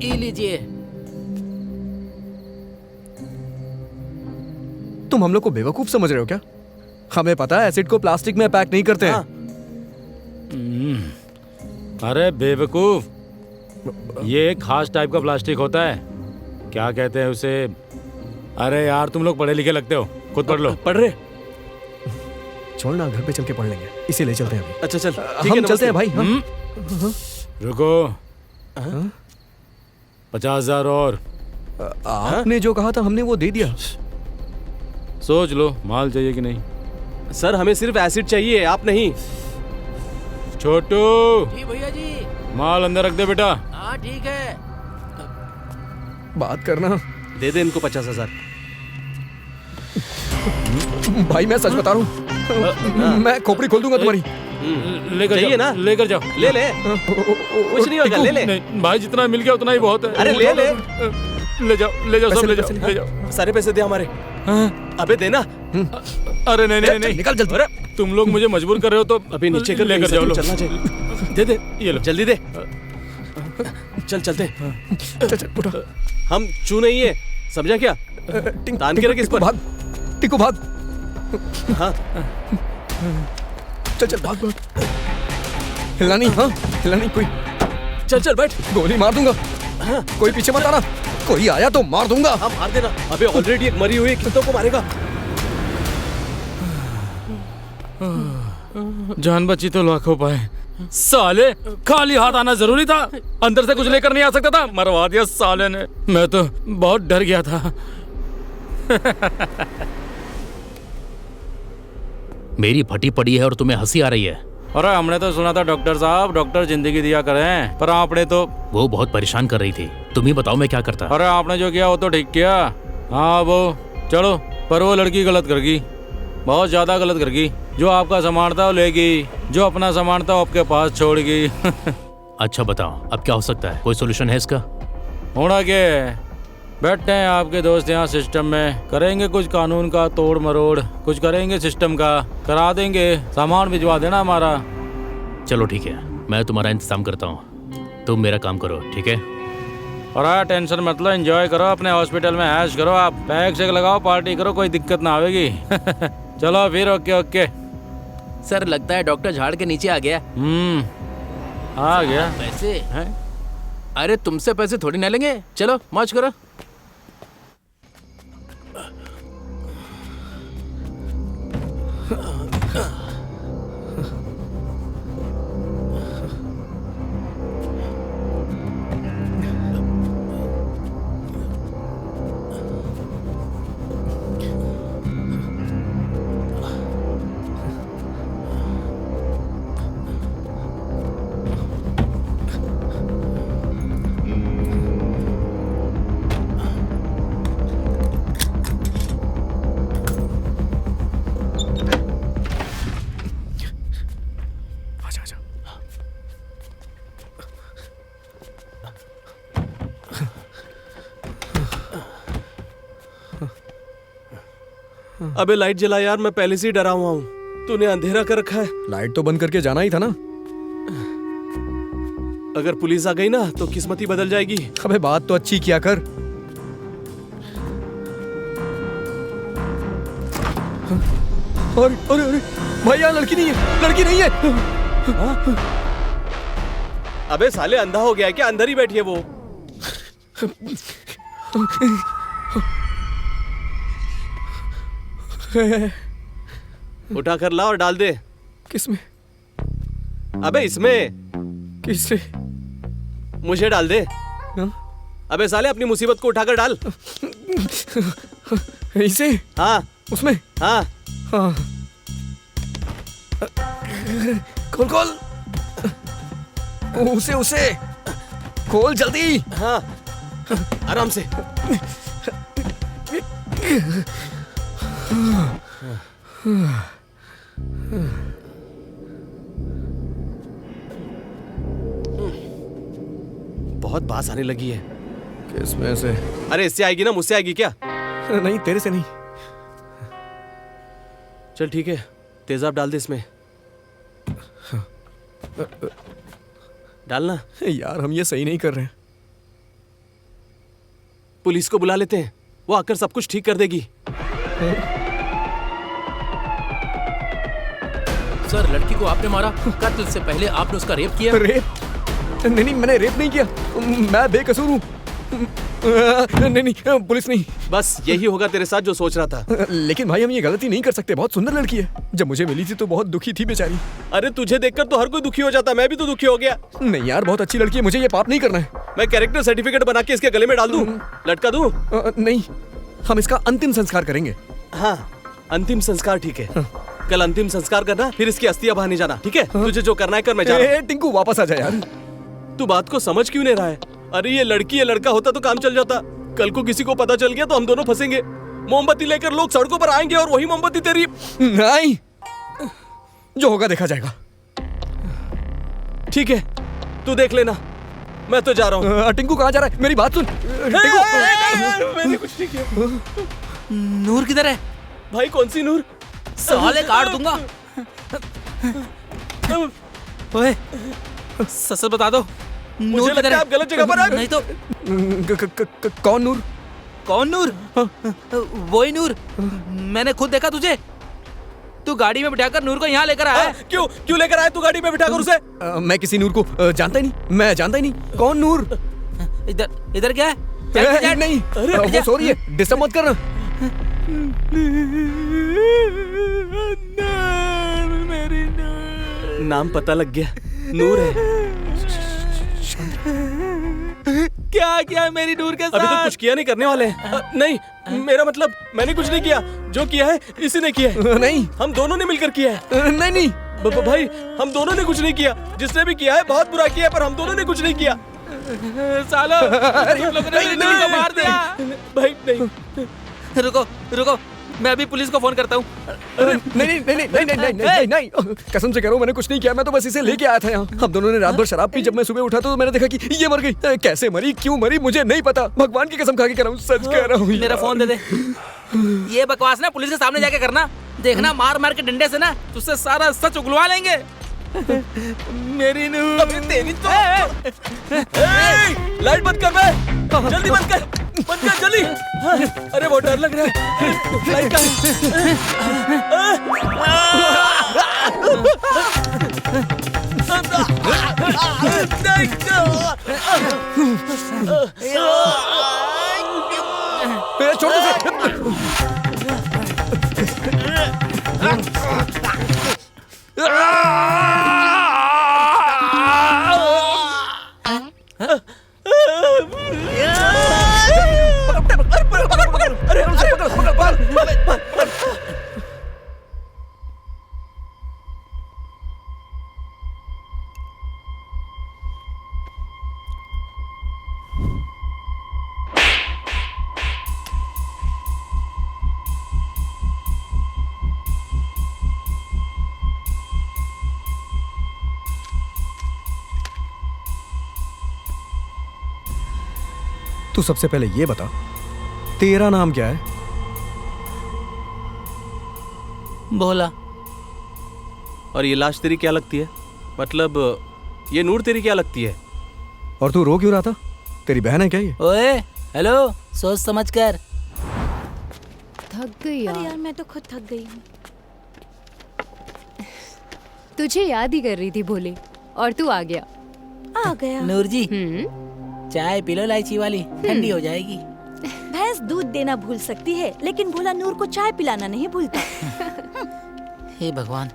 [SPEAKER 5] ये लीजिए।
[SPEAKER 2] तुम हम लोग को बेवकूफ समझ रहे हो क्या? हमें पता है एसिड को प्लास्टिक में पैक नहीं करते हैं।
[SPEAKER 4] अरे बेवकूफ, ये एक खास टाइप का प्लास्टिक होता है, क्या कहते हैं उसे? अरे यार तुम लोग पढ़े लिखे लगते हो, खुद पढ़ लो।
[SPEAKER 1] पढ़ रहे?
[SPEAKER 2] छोड़ना, घर पे चल के पढ़ लेंगे, इसे ले चलते हैं अभी।
[SPEAKER 1] अच्छा चल,
[SPEAKER 2] हम चलते हैं भाई।
[SPEAKER 4] रुको, 50,000 और।
[SPEAKER 2] आपने जो कहा था हमने वो दे दिया।
[SPEAKER 4] सोच लो माल चाहिए कि नहीं।
[SPEAKER 1] सर हमें सिर्फ एसिड चाहिए, आप नहीं।
[SPEAKER 4] छोटू,
[SPEAKER 5] जी भैया जी।
[SPEAKER 4] माल अंदर रख दे बेटा।
[SPEAKER 5] हाँ ठीक है।
[SPEAKER 2] बात करना।
[SPEAKER 1] दे दे इनको 50,000।
[SPEAKER 2] भाई मैं सच बता रहा हूँ, मैं खोपड़ी खोल दूंगा तुम्हारी।
[SPEAKER 4] लेकर
[SPEAKER 1] चाहिए
[SPEAKER 4] जाओ,
[SPEAKER 1] ना?
[SPEAKER 4] लेकर जाओ।
[SPEAKER 1] ले ले, कुछ नहीं होगा, ले ले।
[SPEAKER 4] नहीं, भाई जितना मिल गया उतना ही बहुत है।
[SPEAKER 1] अरे ले ले,
[SPEAKER 4] ले जाओ, ले जाओ, सब ले जाओ, ले जाओ।
[SPEAKER 1] सारे पैसे दे हमारे। अबे देना।
[SPEAKER 4] अरे नहीं नहीं नहीं,
[SPEAKER 2] निकल जल्दी।
[SPEAKER 4] तुम लोग मुझे मजबूर कर रहे हो तो
[SPEAKER 1] अभी नीचे कर
[SPEAKER 4] लेकर जाओ लोग।
[SPEAKER 1] चलना चाहिए। दे दे,
[SPEAKER 4] ये लो।
[SPEAKER 1] जल्दी दे। चल चलते।
[SPEAKER 2] चल चल उठा।
[SPEAKER 1] हम चू नहीं है, समझा क्या? तान के रख इस पर।
[SPEAKER 2] भाग टिंकू भाग।
[SPEAKER 1] हाँ
[SPEAKER 2] चल चल भाग भाग। हिलना नहीं, हाँ हिलना नहीं कोई।
[SPEAKER 1] चल चल बैठ।
[SPEAKER 2] गोली मार दूंगा।
[SPEAKER 1] हाँ,
[SPEAKER 2] कोई पीछे मत आना, कोई आया तो मार दूंगा।
[SPEAKER 1] हाँ मार देना। अबे ऑलरेडी एक मरी हुई है, कितनों को मारेगा?
[SPEAKER 4] जान बची तो लाखों पाए। साले खाली हाथ आना जरूरी था, अंदर से कुछ लेकर नहीं आ सकता था। मरवा दिया साले ने। मैं तो बहुत डर गया था।
[SPEAKER 5] मेरी फटी पड़ी है और तुम्हें हंसी आ रही है।
[SPEAKER 4] अरे हमने तो सुना था डॉक्टर साहब, डॉक्टर जिंदगी दिया करें, पर आपने तो।
[SPEAKER 5] वो बहुत परेशान कर रही थी, तुम ही बताओ मैं क्या करता।
[SPEAKER 4] अरे आपने जो किया वो तो ठीक किया। हाँ वो चलो, पर वो लड़की गलत कर गई, बहुत ज्यादा गलत कर गई। जो आपका सामान था वो ले गई, जो अपना सामान था वो आपके पास छोड़ गई।
[SPEAKER 5] अच्छा बताओ अब क्या हो सकता है, कोई सोल्यूशन है इसका?
[SPEAKER 4] होना क्या है, बैठे हैं आपके दोस्त यहाँ सिस्टम में, करेंगे कुछ कानून का तोड़ मरोड़, कुछ करेंगे सिस्टम का, करा देंगे, सामान भिजवा देना हमारा।
[SPEAKER 5] चलो ठीक है, मैं तुम्हारा इंतजाम करता हूँ, तुम मेरा काम करो, ठीक है?
[SPEAKER 4] और टेंशन मत लो, एंजॉय करो अपने हॉस्पिटल में, ऐश करो, आप पैक शेक लगाओ, पार्टी करो, कोई दिक्कत ना आवेगी। चलो फिर, ओके ओके।
[SPEAKER 5] सर लगता है डॉक्टर झाड़ के नीचे आ गया।
[SPEAKER 4] आ गया।
[SPEAKER 5] पैसे हैं? अरे तुमसे पैसे थोड़ी ना लेंगे, चलो मौज करो।
[SPEAKER 2] आजा आजा।
[SPEAKER 1] अबे लाइट जला यार, मैं पहले से ही डरा हुआ हूँ। तूने अंधेरा कर रखा है।
[SPEAKER 2] लाइट तो बंद करके जाना ही था ना।
[SPEAKER 1] अगर पुलिस आ गई ना तो किस्मत ही बदल जाएगी।
[SPEAKER 2] अबे बात तो अच्छी किया कर। अरे अरे अरे भाई, यहाँ लड़की नहीं है, लड़की नहीं है।
[SPEAKER 1] अबे साले अंधा हो गया है क्या? अंदर ही बैठी है वो। उठा कर ला और डाल दे।
[SPEAKER 2] किसमें?
[SPEAKER 1] अबे इसमें।
[SPEAKER 2] किससे?
[SPEAKER 1] मुझे डाल दे।
[SPEAKER 2] हाँ?
[SPEAKER 1] अबे साले अपनी मुसीबत को उठाकर डाल।
[SPEAKER 2] इसे?
[SPEAKER 1] हाँ
[SPEAKER 2] उसमें?
[SPEAKER 1] हाँ।
[SPEAKER 2] हाँ। खोल खोल, उसे उसे खोल जल्दी।
[SPEAKER 1] हाँ आराम से। बहुत बास आने लगी है।
[SPEAKER 2] किसमें से?
[SPEAKER 1] अरे इससे आएगी ना, मुझसे आएगी क्या?
[SPEAKER 2] नहीं, तेरे से नहीं।
[SPEAKER 1] चल ठीक है, तेजाब डाल दे इसमें। डालना।
[SPEAKER 2] यार हम ये सही नहीं कर रहे हैं।
[SPEAKER 1] पुलिस को बुला लेते हैं, वो आकर सब कुछ ठीक कर देगी।
[SPEAKER 5] सर लड़की को आपने मारा, कत्ल से पहले आपने उसका रेप किया।
[SPEAKER 2] रेप? नहीं नहीं, मैंने रेप नहीं किया, मैं बेकसूर हूँ। नहीं नहीं, पुलिस नहीं।
[SPEAKER 1] बस यही होगा तेरे साथ जो सोच रहा था।
[SPEAKER 2] लेकिन भाई हम ये गलती नहीं कर सकते, बहुत सुंदर लड़की है। जब मुझे मिली थी तो बहुत दुखी थी बेचारी।
[SPEAKER 1] अरे तुझे देखकर तो हर कोई दुखी हो जाता, मैं भी तो दुखी हो गया।
[SPEAKER 2] नहीं यार, बहुत अच्छी लड़की है, मुझे ये पाप नहीं करना है।
[SPEAKER 1] मैं कैरेक्टर सर्टिफिकेट बना के इसके गले में डाल दूं, लटका दूं?
[SPEAKER 2] नहीं, हम इसका अंतिम संस्कार करेंगे।
[SPEAKER 1] हाँ अंतिम संस्कार, ठीक है। कल अंतिम संस्कार करना, फिर इसकी अस्थियां बहाने जाना, ठीक है? तुझे जो करना है कर, मैं जा रहा हूं।
[SPEAKER 2] टिंकू वापस आ जा यार।
[SPEAKER 1] तू बात को समझ क्यों नहीं रहा है? अरे ये लड़की है, लड़का होता तो काम चल जाता। कल को किसी को पता चल गया तो हम दोनों फंसेंगे। मोमबत्ती लेकर लोग सड़कों पर आएंगे और वही मोमबत्ती तेरी।
[SPEAKER 2] नहीं, जो होगा देखा जाएगा।
[SPEAKER 1] ठीक है, तू देख लेना, मैं तो जा रहा हूँ।
[SPEAKER 2] टिंकू कहाँ जा रहा है? मेरी बात सुन।
[SPEAKER 1] मैंने कुछ नहीं किया।
[SPEAKER 5] नूर किधर है?
[SPEAKER 1] भाई कौन सी नूर?
[SPEAKER 5] साले काट दूंगा। ओए सच बता दो,
[SPEAKER 1] मुझे लगता है आप गलत जगह पर आए।
[SPEAKER 5] नहीं तो
[SPEAKER 2] कौन नूर?
[SPEAKER 5] कौन नूर? वही नूर, मैंने खुद देखा तुझे। तू गाड़ी में बिठाकर नूर को यहाँ लेकर आया।
[SPEAKER 1] क्यों लेकर आया तू गाड़ी में बिठाकर उसे?
[SPEAKER 2] मैं किसी नूर को जानता ही नहीं, मैं जानता ही नहीं। कौन नूर?
[SPEAKER 5] इधर क्या है?
[SPEAKER 2] नहीं, वो सो रही है, डिस्टर्ब मत करना।
[SPEAKER 1] नाम पता लग गया, नूर है।
[SPEAKER 5] क्या किया मेरी नूर के साथ?
[SPEAKER 1] अभी तो कुछ किया नहीं, करने वाले हैं। नहीं, मेरा मतलब मैंने कुछ नहीं किया, जो किया है इसी ने किया है।
[SPEAKER 2] नहीं,
[SPEAKER 1] हम दोनों ने मिलकर किया है।
[SPEAKER 2] नहीं
[SPEAKER 1] भाई, हम दोनों ने कुछ नहीं किया। जिसने भी किया है बहुत बुरा किया है, पर हम दोनों ने कुछ नहीं किया।
[SPEAKER 5] सालो, तुम लोगों ने मेरी नूर को मार दिया।
[SPEAKER 1] भाई नहीं,
[SPEAKER 5] रुको, मैं अभी पुलिस को फोन करता हूँ।
[SPEAKER 2] नहीं, कसम से कह रहा हूँ मैंने कुछ नहीं किया। मैं तो बस इसे लेके आया था यहाँ। हम दोनों ने रात भर शराब पी। जब मैं सुबह उठा तो मैंने देखा कि ये मर गई। कैसे मरी, क्यों मरी, मुझे नहीं पता। भगवान की कसम खा के कह रहा हूँ, सच कह रहा हूँ।
[SPEAKER 5] मेरा फोन दे दे। ये बकवास ना पुलिस के सामने जाके करना। देखना मार के डंडे से ना तुझसे सारा सच उगलवा लेंगे। मेरी नूर,
[SPEAKER 1] तेरी तो लाइट बंद कर बे, जल्दी बंद कर जल्दी। अरे वो डर लग रहा है, लाइट का।
[SPEAKER 2] छोड़ दो। तू सबसे पहले ये बता, तेरा नाम क्या है?
[SPEAKER 5] बोला।
[SPEAKER 1] और ये लाश तेरी क्या लगती है? मतलब ये नूर तेरी क्या लगती है?
[SPEAKER 2] और तू रो क्यों रहा था? तेरी बहन है क्या ये?
[SPEAKER 5] ओए हेलो, सोच समझ कर।
[SPEAKER 3] थक गई
[SPEAKER 6] अरे
[SPEAKER 3] यार।
[SPEAKER 6] यार मैं तो खुद थक गई हूँ।
[SPEAKER 3] तुझे याद ही कर रही थी भोले, और तू आ गया।
[SPEAKER 6] आ गया।
[SPEAKER 5] नूर जी, चाय पी लो इलायची वाली, ठंडी हो जाएगी।
[SPEAKER 6] भैंस दूध देना भूल सकती है, लेकिन भोला नूर को चाय पिलाना नहीं भूलता।
[SPEAKER 5] हे भगवान,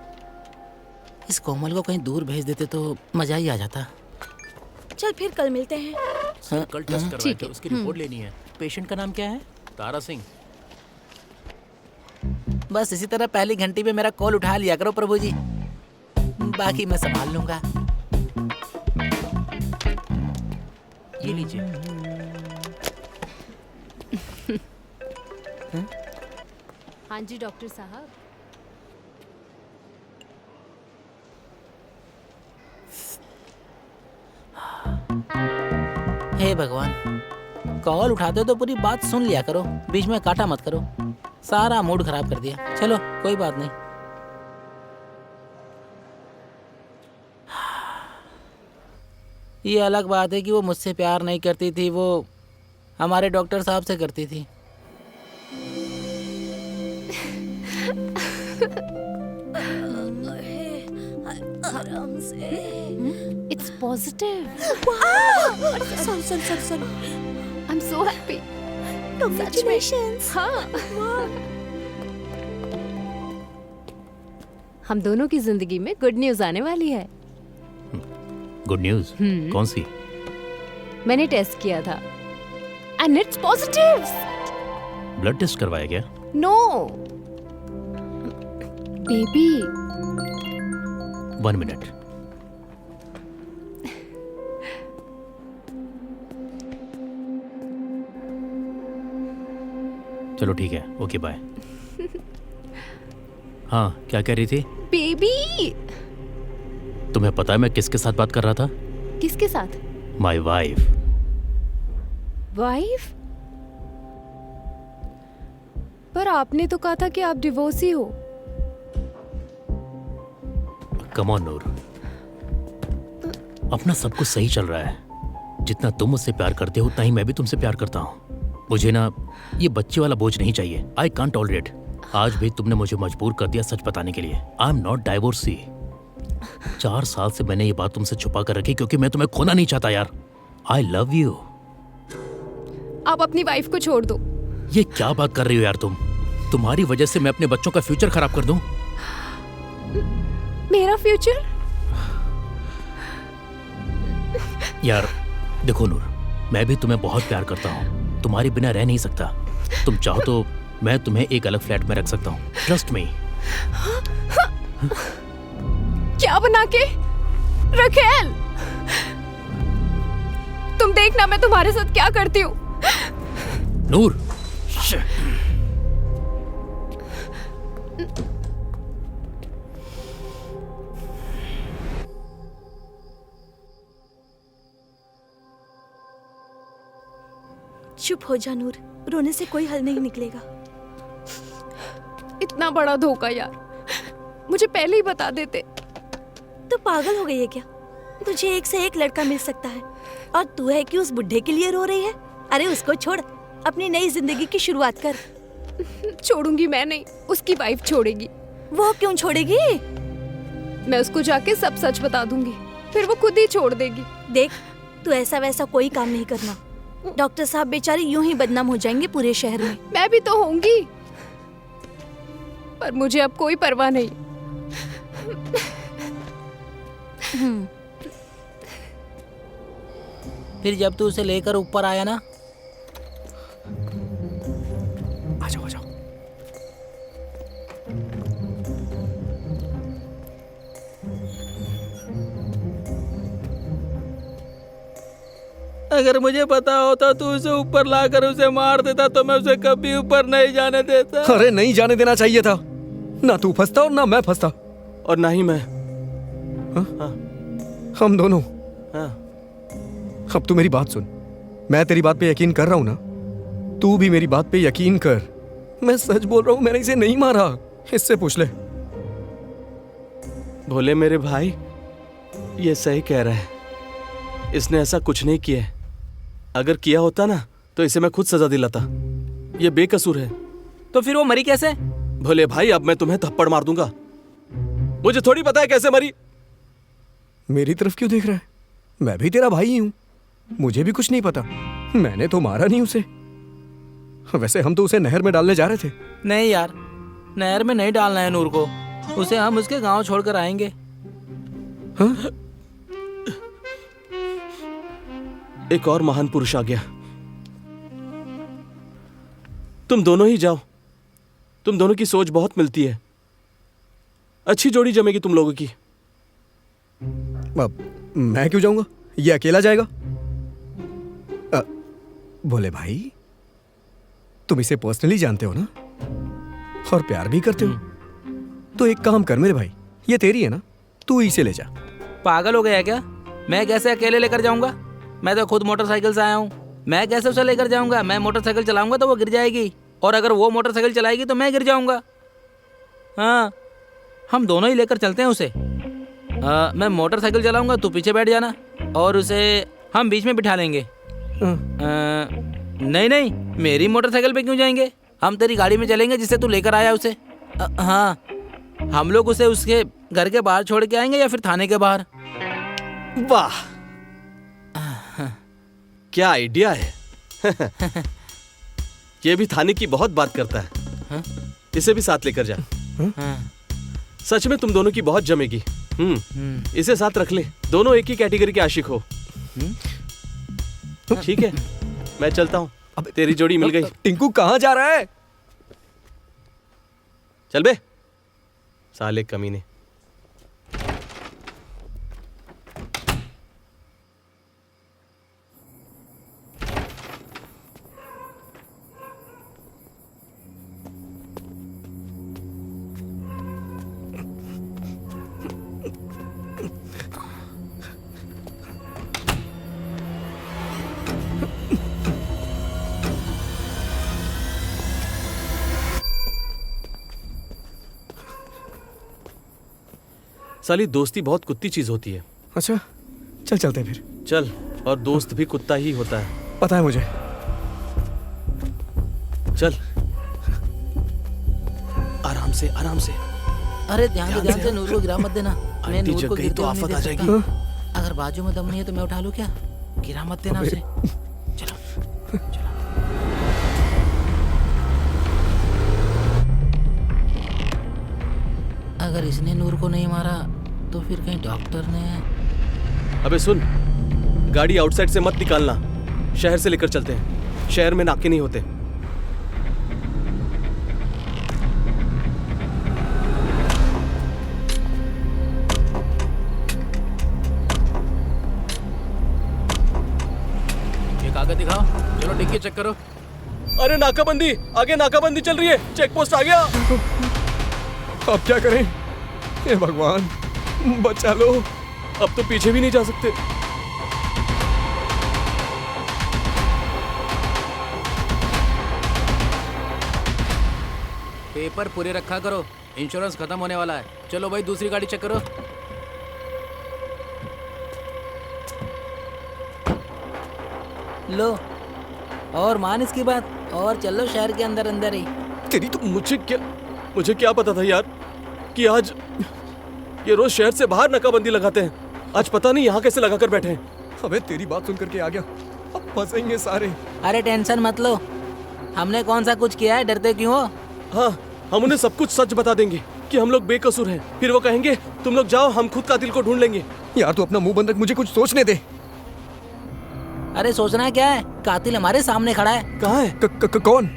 [SPEAKER 5] इस कोमल को कहीं दूर भेज देते तो मजा ही आ जाता।
[SPEAKER 6] चल फिर कल मिलते हैं।
[SPEAKER 5] कल टेस्ट करवाए थे, उसकी रिपोर्ट लेनी है। पेशेंट का नाम क्या है? तारा सिंह। बस इसी तरह पहली घंटी पे मेरा कॉल उठा लिया करो प्रभु जी, बाकी मैं संभाल लूंगा। ये लीजिए।
[SPEAKER 3] हाँ जी डॉक्टर साहब।
[SPEAKER 5] हे भगवान, कॉल उठाते हो तो पूरी बात सुन लिया करो, बीच में काटा मत करो। सारा मूड खराब कर दिया। चलो कोई बात नहीं। ये अलग बात है कि वो मुझसे प्यार नहीं करती थी, वो हमारे डॉक्टर साहब से करती थी।
[SPEAKER 6] आराम से।
[SPEAKER 3] It's positive.
[SPEAKER 6] Sorry.
[SPEAKER 3] I am so happy.
[SPEAKER 6] Congratulations.
[SPEAKER 3] हाँ। हम दोनों की जिंदगी में गुड न्यूज आने वाली है।
[SPEAKER 5] Good news? कौन सी?
[SPEAKER 3] मैंने टेस्ट किया था and it's positive.
[SPEAKER 5] Blood test करवाया क्या?
[SPEAKER 3] No baby.
[SPEAKER 5] 1 मिनट। चलो ठीक है, ओके बाय। हाँ, क्या कह रही थी?
[SPEAKER 3] बेबी।
[SPEAKER 5] तुम्हें पता है मैं किसके साथ बात कर रहा था?
[SPEAKER 3] किसके साथ?
[SPEAKER 5] My wife.
[SPEAKER 3] वाइफ? पर आपने तो कहा था कि आप डिवोर्सी हो।
[SPEAKER 5] कम ऑन नूर, अपना सब कुछ सही चल रहा है। जितना तुम मुझसे प्यार करते हो उतना ही मैं भी तुमसे प्यार करता हूँ। मुझे ना ये बच्चे वाला बोझ नहीं चाहिए। I can't tolerate. आज भी तुमने मुझे मजबूर कर दिया सच बताने के लिए। I am not divorcee. 4 साल से मैंने ये बात तुमसे छुपा कर रखी क्योंकि मैं तुम्हें खोना नहीं चाहता यार। आई लव यू।
[SPEAKER 3] आप अपनी वाइफ को छोड़ दो।
[SPEAKER 5] ये क्या बात कर रही हो यार तुम? तुम्हारी वजह से मैं अपने बच्चों का फ्यूचर खराब कर दूं?
[SPEAKER 3] मेरा फ्यूचर?
[SPEAKER 5] यार देखो नूर, मैं भी तुम्हें बहुत प्यार करता हूँ। तुम्हारे बिना रह नहीं सकता। तुम चाहो तो मैं तुम्हें एक अलग फ्लैट में रख सकता हूँ। Trust me.
[SPEAKER 3] क्या बना के? रखेल, तुम देखना मैं तुम्हारे साथ क्या करती हूँ।
[SPEAKER 5] नूर,
[SPEAKER 6] चुप हो जा नूर, रोने से कोई हल नहीं निकलेगा।
[SPEAKER 3] इतना बड़ा धोखा यार, मुझे पहले ही बता देते।
[SPEAKER 6] तू पागल हो गई है क्या? तुझे एक से एक लड़का मिल सकता है और तू है कि उस बुढ़े के लिए रो रही है? अरे उसको छोड़, अपनी नई जिंदगी की शुरुआत कर।
[SPEAKER 3] छोड़ूंगी मैं नहीं, उसकी वाइफ छोड़ेगी।
[SPEAKER 6] वो क्यों छोड़ेगी?
[SPEAKER 3] मैं उसको जाके सब सच बता दूंगी, फिर वो खुद ही छोड़ देगी।
[SPEAKER 6] देख, तू ऐसा वैसा कोई काम नहीं करना। डॉक्टर साहब बेचारे यूं ही बदनाम हो जाएंगे पूरे शहर में।
[SPEAKER 3] मैं भी तो होंगी, पर मुझे अब कोई परवाह नहीं।
[SPEAKER 5] फिर जब तू उसे लेकर ऊपर आया ना,
[SPEAKER 2] आ जाओ आ जाओ।
[SPEAKER 5] अगर मुझे पता होता तू उसे ऊपर लाकर उसे मार देता तो मैं उसे कभी ऊपर नहीं जाने देता।
[SPEAKER 2] अरे नहीं जाने देना चाहिए था। ना तू फंसता और ना मैं फंसता।
[SPEAKER 1] और ना ही मैं।
[SPEAKER 2] हम दोनों।
[SPEAKER 1] हाँ।
[SPEAKER 2] अब तू मेरी बात सुन। मैं तेरी बात पे यकीन कर रहा हूं ना, तू भी मेरी बात पे यकीन कर। मैं सच बोल रहा हूं, मैंने इसे नहीं मारा। इससे पूछ ले।
[SPEAKER 1] भोले मेरे भाई, ये सही कह रहा है। इसने ऐसा कुछ नहीं किया है। अगर किया होता ना तो इसे मैं खुद सजा दिलाता। ये बेकसूर है।
[SPEAKER 5] तो फिर वो मरी कैसे?
[SPEAKER 1] भोले भाई, अब मैं तुम्हें थप्पड़ मार दूंगा। मुझे थोड़ी पता है कैसे मरी।
[SPEAKER 2] मेरी तरफ क्यों देख रहा है? मैं भी तेरा भाई ही हूं। मुझे भी कुछ नहीं पता। मैंने तो मारा नहीं उसे। वैसे हम तो उसे नहर में डालने जा रहे थे।
[SPEAKER 5] नहीं यार, नहर में नहीं डालना है नूर को। उसे हम उसके गांव छोड़कर आएंगे।
[SPEAKER 2] हाँ?
[SPEAKER 1] एक और महान पुरुष आ गया। तुम दोनों ही जाओ। तुम दोनों की सोच बहुत मिलती है। अच्छी जोड़ी जमेगी तुम लोगों की।
[SPEAKER 2] अब मैं क्यों जाऊंगा? ये अकेला जाएगा। भोले भाई, तुम इसे पर्सनली जानते हो ना, और प्यार भी करते हो। तो एक काम कर मेरे भाई, ये तेरी है ना, तू इसे ले जा।
[SPEAKER 5] पागल हो गया है क्या? मैं कैसे अकेले लेकर जाऊंगा? मैं तो खुद मोटरसाइकिल से आया हूँ। मैं कैसे उसे लेकर जाऊंगा? मैं मोटरसाइकिल चलाऊंगा तो वो गिर जाएगी, और अगर वो मोटरसाइकिल चलाएगी तो मैं गिर जाऊंगा। हाँ, हम दोनों ही लेकर चलते हैं उसे। मैं मोटरसाइकिल चलाऊंगा, तू पीछे बैठ जाना, और उसे हम बीच में बिठा लेंगे। नहीं नहीं, मेरी मोटरसाइकिल पे क्यों जाएंगे? हम तेरी गाड़ी में चलेंगे जिससे तू लेकर आया उसे। हाँ, हम लोग उसे उसके घर के बाहर छोड़ के आएंगे या फिर थाने के बाहर।
[SPEAKER 1] वाह, क्या आइडिया है। ये भी थाने की बहुत बात करता है। इसे भी साथ लेकर जा। सच में तुम दोनों की बहुत जमेगी। इसे साथ रख ले। दोनों एक ही कैटेगरी के आशिक हो। ठीक है, मैं चलता हूँ। अब तेरी जोड़ी मिल गई।
[SPEAKER 2] टिंकू कहाँ जा रहा है?
[SPEAKER 1] चल बे साले कमीने। साली दोस्ती बहुत कुत्ती चीज होती है।
[SPEAKER 2] अच्छा चल चलते हैं फिर।
[SPEAKER 1] चल, और दोस्त भी कुत्ता ही होता है।
[SPEAKER 2] पता है मुझे।
[SPEAKER 1] चल, आराम से आराम से।
[SPEAKER 5] अरे ध्यान से नूर को गिरा मत देना। मैं
[SPEAKER 1] आंटी
[SPEAKER 5] नूर
[SPEAKER 1] जग
[SPEAKER 5] को
[SPEAKER 1] गई
[SPEAKER 5] गिरते
[SPEAKER 1] तो
[SPEAKER 5] हुए नहीं
[SPEAKER 1] आफत आ
[SPEAKER 5] देख
[SPEAKER 1] जाएगी।
[SPEAKER 5] सकता। अगर बाजू में दम नहीं है तो मैं उठा लूं क्या? गिरा मत देना उसे। चलो चलो। अगर इसने नूर को नहीं मारा तो फिर कहीं डॉक्टर ने।
[SPEAKER 1] अबे सुन, गाड़ी आउटसाइड से मत निकालना, शहर से लेकर चलते हैं। शहर में नाके नहीं होते।
[SPEAKER 5] ये कागज दिखाओ। चलो डिक्की चेक करो।
[SPEAKER 1] अरे नाकाबंदी, आगे नाकाबंदी चल रही है। चेक पोस्ट आ गया।
[SPEAKER 2] अब क्या करें? हे भगवान, बचा लो।
[SPEAKER 1] अब तो पीछे भी नहीं जा सकते।
[SPEAKER 5] पेपर पूरे रखा करो, इंश्योरेंस खत्म होने वाला है। चलो भाई दूसरी गाड़ी चेक करो। लो और मान इसकी बात, और चलो शहर के अंदर अंदर ही।
[SPEAKER 1] तेरी तो मुझे क्या पता था यार कि आज ये रोज शहर से बाहर नाकाबंदी लगाते हैं। आज पता नहीं यहाँ कैसे लगा कर बैठे हैं।
[SPEAKER 2] अबे तेरी बात सुन करके आ गया। अब फंसेंगे सारे।
[SPEAKER 5] अरे टेंशन मत लो, हमने कौन सा कुछ किया है, डरते क्यों हो?
[SPEAKER 1] हाँ, हम उन्हें सब कुछ सच बता देंगे कि हम लोग बेकसूर हैं। फिर वो कहेंगे तुम लोग जाओ, हम खुद कातिल को ढूंढ लेंगे।
[SPEAKER 2] यार तू अपना मुंह बंद रख, मुझे कुछ सोचने दे।
[SPEAKER 5] अरे सोचना क्या है, कातिल हमारे सामने खड़ा है।
[SPEAKER 1] कहाँ है?
[SPEAKER 2] कौन?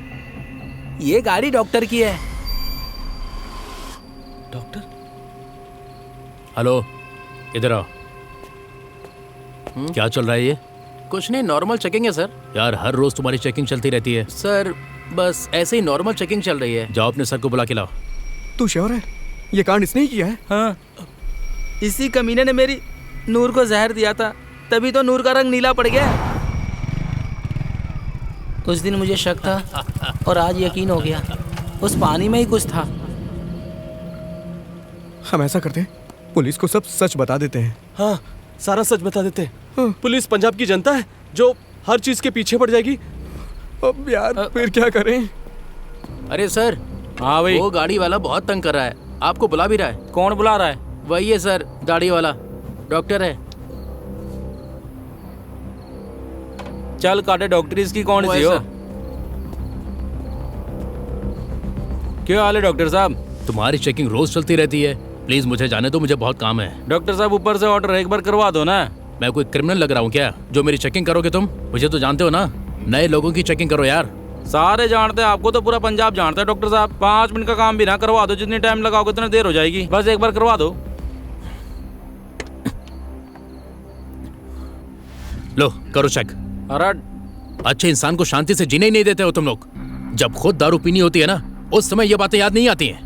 [SPEAKER 5] ये गाड़ी डॉक्टर की है।
[SPEAKER 1] डॉक्टर?
[SPEAKER 4] हेलो, इधर आओ। क्या चल रहा है ये?
[SPEAKER 5] कुछ नहीं, नॉर्मल चेकिंग है सर।
[SPEAKER 4] यार हर रोज तुम्हारी चेकिंग चलती रहती है।
[SPEAKER 5] सर बस ऐसे ही नॉर्मल चेकिंग चल रही है।
[SPEAKER 4] जाओ अपने सर को बुला के लाओ।
[SPEAKER 2] तू श्योर है ये कांड इसने ही किया है?
[SPEAKER 5] हाँ, इसी कमीने ने मेरी नूर को जहर दिया था, तभी तो नूर का रंग नीला पड़ गया। उस दिन मुझे शक था और आज यकीन हो गया, उस पानी में ही कुछ था।
[SPEAKER 2] हम ऐसा करते हैं, पुलिस को सब सच बता देते हैं।
[SPEAKER 1] हाँ, सारा सच बता देते हैं। पुलिस पंजाब की जनता है जो हर चीज के पीछे पड़ जाएगी।
[SPEAKER 2] अब यार फिर क्या करें?
[SPEAKER 5] अरे सर,
[SPEAKER 4] हाँ भाई।
[SPEAKER 5] वो गाड़ी वाला बहुत तंग कर रहा है, आपको बुला भी रहा है।
[SPEAKER 4] कौन बुला रहा है?
[SPEAKER 5] वही है सर, गाड़ी वाला, डॉक्टर है।
[SPEAKER 4] चल काटे डॉक्टर इसकी कौन सी हो? क्या हाल है डॉक्टर साहब? तुम्हारी चेकिंग रोज चलती रहती है, प्लीज मुझे जाने दो, मुझे बहुत काम है। डॉक्टर साहब ऊपर से ऑर्डर एक बार करवा दो ना। मैं कोई क्रिमिनल लग रहा हूँ क्या जो मेरी चेकिंग करोगे तुम? मुझे तो जानते हो ना, नए लोगों की चेकिंग करो यार। सारे जानते हैं आपको, तो पूरा पंजाब जानता है डॉक्टर साहब। 5 मिनट का काम भी ना करवा दो, जितनी टाइम लगाओगे उतनी देर हो जाएगी। बस एक बार करवा दो। लो करो चेक। अरे अच्छे इंसान को शांति से जीने ही नहीं देते हो तुम लोग। जब खुद दारू पीनी होती है ना, उस समय ये बातें याद नहीं आती हैं।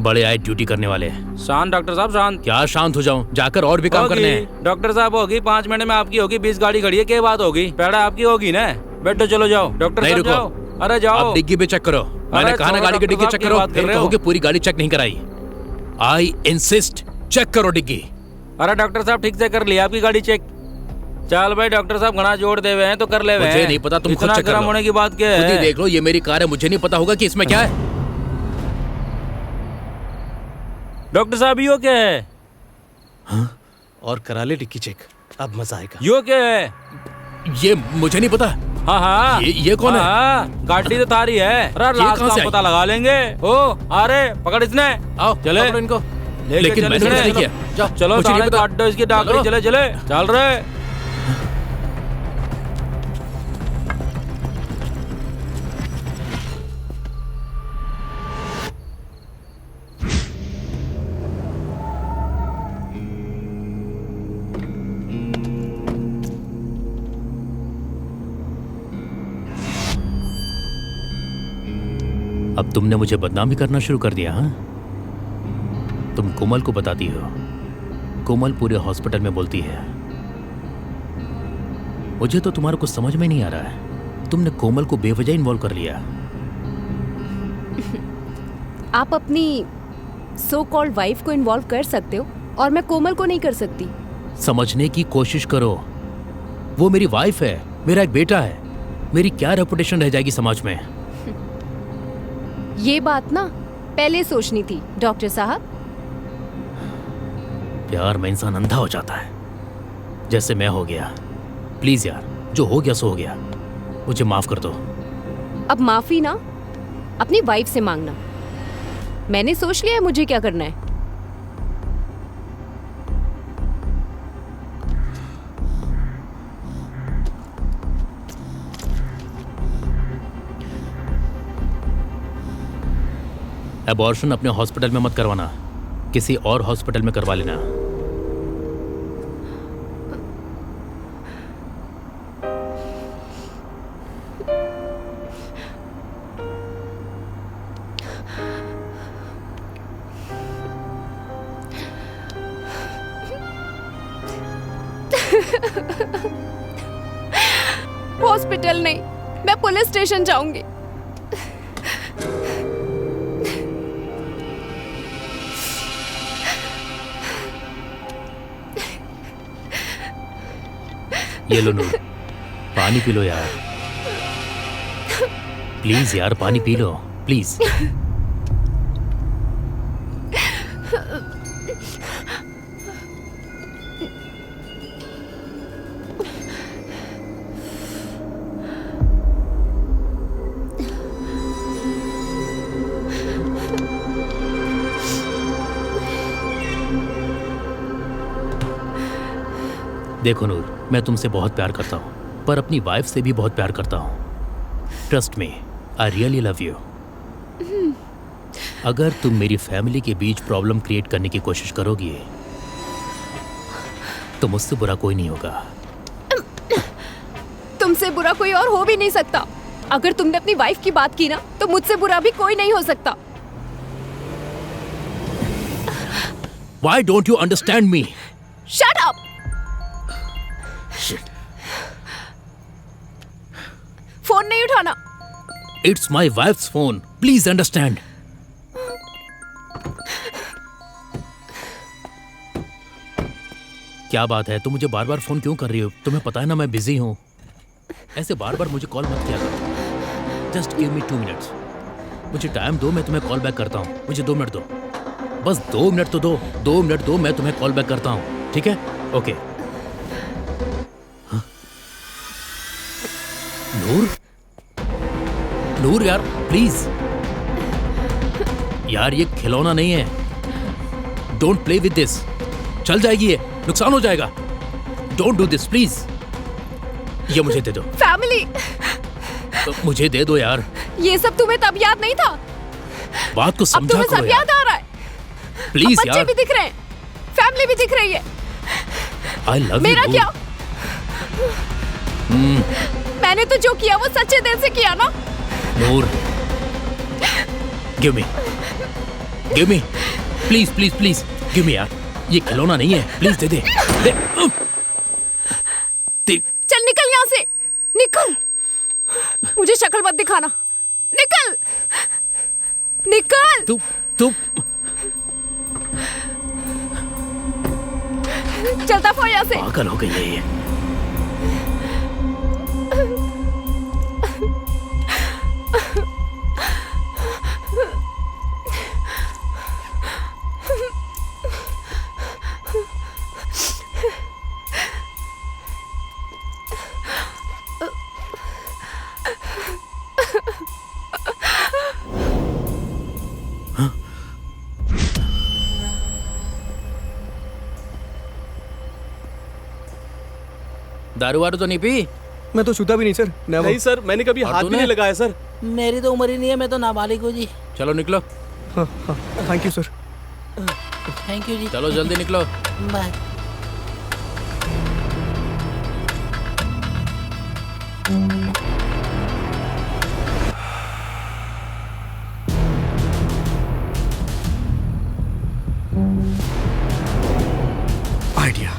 [SPEAKER 4] बड़े आए ड्यूटी करने वाले हैं। शांत डॉक्टर साहब शांत। क्या शांत हो जाऊं? जाकर और भी काम करने हैं। डॉक्टर साहब होगी 5 मिनट में आपकी होगी, 20 गाड़ी खड़ी है, क्या बात होगी? पेड़ा आपकी होगी ना, बैठो चलो जाओ। डॉक्टर नहीं साहब रुको। जाओ। अरे जाओ।
[SPEAKER 2] अब
[SPEAKER 4] डिग्गी पे चेक करो। मैंने कहा ना गाड़ी की डिग्गी चेक करो। फिर कहोगे पूरी गाड़ी चेक नहीं कराई। आई इंसिस्ट, चेक करो डिग्गी। अरे डॉक्टर साहब ठीक से कर लिया आपकी गाड़ी चेक। चल भाई डॉक्टर साहब घना जोड़ दे हुए हैं तो कर ले। मुझे नहीं पता, तुम खुद चेक कर लो।
[SPEAKER 5] होने की बात क्या है?
[SPEAKER 4] खुद ही देख लो, ये मेरी कार है, मुझे नहीं पता होगा कि इसमें क्या है।
[SPEAKER 5] डॉक्टर साहब यो क्या है?
[SPEAKER 1] हाँ? और करा ले डिक्की चेक, अब मजा आएगा।
[SPEAKER 5] यो क्या है?
[SPEAKER 4] ये मुझे नहीं पता।
[SPEAKER 5] हाँ हाँ,
[SPEAKER 4] ये कौन है?
[SPEAKER 5] गाड़ी तो थारी है। अरे
[SPEAKER 4] ये
[SPEAKER 5] रात
[SPEAKER 4] कहाँ
[SPEAKER 5] का
[SPEAKER 4] से आई?
[SPEAKER 5] पता लगा लेंगे। ओ अरे पकड़ इसने।
[SPEAKER 4] आओ
[SPEAKER 5] चले
[SPEAKER 4] पकड़ो इनको।
[SPEAKER 5] लेके
[SPEAKER 4] लेकिन
[SPEAKER 5] चल
[SPEAKER 4] मैंने
[SPEAKER 5] इसने।
[SPEAKER 4] कुछ नहीं किया।
[SPEAKER 5] चलो
[SPEAKER 4] मुझे नहीं
[SPEAKER 5] थाने
[SPEAKER 4] पता।
[SPEAKER 5] काट दो इसकी डाकरी।
[SPEAKER 4] चलो।
[SPEAKER 5] चले चले चल रहे।
[SPEAKER 4] अब तुमने मुझे बदनाम भी करना शुरू कर दिया। हाँ, तुम कोमल को बताती हो। कोमल पूरे हॉस्पिटल में बोलती है। मुझे तो तुम्हारा कुछ समझ में नहीं आ रहा है। तुमने कोमल को बेवजह इन्वॉल्व कर लिया।
[SPEAKER 8] आप अपनी सो कॉल्ड वाइफ को इन्वॉल्व कर सकते हो,
[SPEAKER 3] और मैं कोमल को नहीं कर सकती।
[SPEAKER 5] समझने की कोशिश करो, वो मेरी वाइफ है, मेरा एक बेटा है, मेरी क्या रेपुटेशन रह जाएगी समाज में।
[SPEAKER 3] ये बात ना पहले सोचनी थी डॉक्टर साहब।
[SPEAKER 5] प्यार में इंसान अंधा हो जाता है, जैसे मैं हो गया। प्लीज यार, जो हो गया सो हो गया, मुझे माफ कर दो।
[SPEAKER 3] अब माफी ना अपनी वाइफ से मांगना। मैंने सोच लिया है मुझे क्या करना है।
[SPEAKER 5] एबॉर्शन अपने हॉस्पिटल में मत करवाना, किसी और हॉस्पिटल में करवा लेना।
[SPEAKER 3] हॉस्पिटल नहीं, मैं पुलिस स्टेशन जाऊंगी।
[SPEAKER 5] ये लो नूर, पानी पी लो यार, प्लीज यार, पानी पी लो प्लीज। देखो नूर, मैं तुमसे बहुत प्यार करता हूँ, पर अपनी वाइफ से भी बहुत प्यार करता हूँ। Trust me, I really love you. अगर तुम मेरी फैमिली के बीच प्रॉब्लम क्रिएट करने की कोशिश करोगी तो मुझसे बुरा कोई नहीं होगा।
[SPEAKER 3] तुमसे बुरा कोई और हो भी नहीं सकता। अगर तुमने अपनी वाइफ की बात की ना, तो मुझसे बुरा भी कोई नहीं हो सकता।
[SPEAKER 5] Why don't you understand me?
[SPEAKER 3] Shut up! Phone नहीं उठाना।
[SPEAKER 5] It's my wife's phone. Please understand. क्या बात है, तुम मुझे बार बार फोन क्यों कर रही हो? तुम्हें पता है ना मैं बिजी हूँ। ऐसे बार बार मुझे कॉल मत किया करो। Just give me 2 minutes. मुझे टाइम दो, मैं तुम्हें कॉल बैक करता हूँ। मुझे 2 मिनट दो, बस 2 मिनट तो दो। 2 मिनट दो, मैं तुम्हें कॉल बैक करता हूँ, ठीक है? ओके। नूर, नूर यार प्लीज यार, ये खिलौना नहीं है। Don't play with this. चल जाएगी ये, नुकसान हो जाएगा। Don't do this please. ये मुझे दे दो।
[SPEAKER 3] फैमिली,
[SPEAKER 5] मुझे दे दो यार।
[SPEAKER 3] ये सब तुम्हें तब याद नहीं था?
[SPEAKER 5] बात को
[SPEAKER 3] अब
[SPEAKER 5] समझा
[SPEAKER 3] तुम्हें
[SPEAKER 5] करो
[SPEAKER 3] सब
[SPEAKER 5] यार।
[SPEAKER 3] याद आ रहा है।
[SPEAKER 5] प्लीज
[SPEAKER 3] बच्चे
[SPEAKER 5] यार।
[SPEAKER 3] भी दिख रहे हैं, फैमिली भी दिख रही है।
[SPEAKER 5] आई लव यू।
[SPEAKER 3] मेरा क्या? मैंने तो जो किया वो सच्चे दिल से किया ना।
[SPEAKER 5] Noor, give me please please please give me यार। ये खिलौना नहीं है, प्लीज दे दे।
[SPEAKER 3] चल निकल यहाँ से, निकल। मुझे शक्ल मत दिखाना, निकल निकल।
[SPEAKER 5] तू
[SPEAKER 3] चलता फो यहाँ से।
[SPEAKER 5] पागल हो गई है ये। दारू वारू तो नहीं पी?
[SPEAKER 2] मैं तो छूता भी नहीं सर।
[SPEAKER 1] नहीं सर, मैंने कभी
[SPEAKER 5] और
[SPEAKER 1] हाथ भी
[SPEAKER 5] तूने?
[SPEAKER 1] नहीं लगाया सर।
[SPEAKER 10] मेरी तो उम्र ही नहीं है, मैं तो नाबालिग हूँ जी।
[SPEAKER 5] चलो निकलो।
[SPEAKER 2] Thank you sir.
[SPEAKER 10] Thank you जी।
[SPEAKER 5] चलो जल्दी निकलो।
[SPEAKER 10] बाय।
[SPEAKER 2] आइडिया।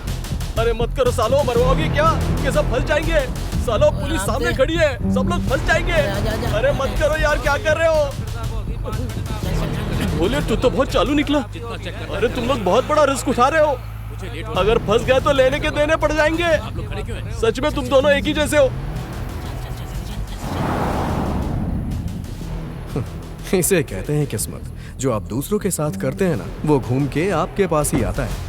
[SPEAKER 1] अरे मत करो सालो, मरवाओगे क्या? कि सब फंस जाएंगे। सालो पुलिस सामने खड़ी है, सब लोग फंस जाएंगे। अरे मत करो यार, क्या कर रहे हो? बोलिए, तू तो बहुत चालू निकला। अरे तुम लोग बहुत बड़ा रिस्क उठा रहे हो। अगर फंस गए तो लेने के देने पड़ जाएंगे। सच में तुम दोनों एक ही जैसे हो।
[SPEAKER 2] इसे कहते हैं किस्मत। जो आप दूसरों के साथ करते हैं ना, वो घूम के आपके पास ही आता है।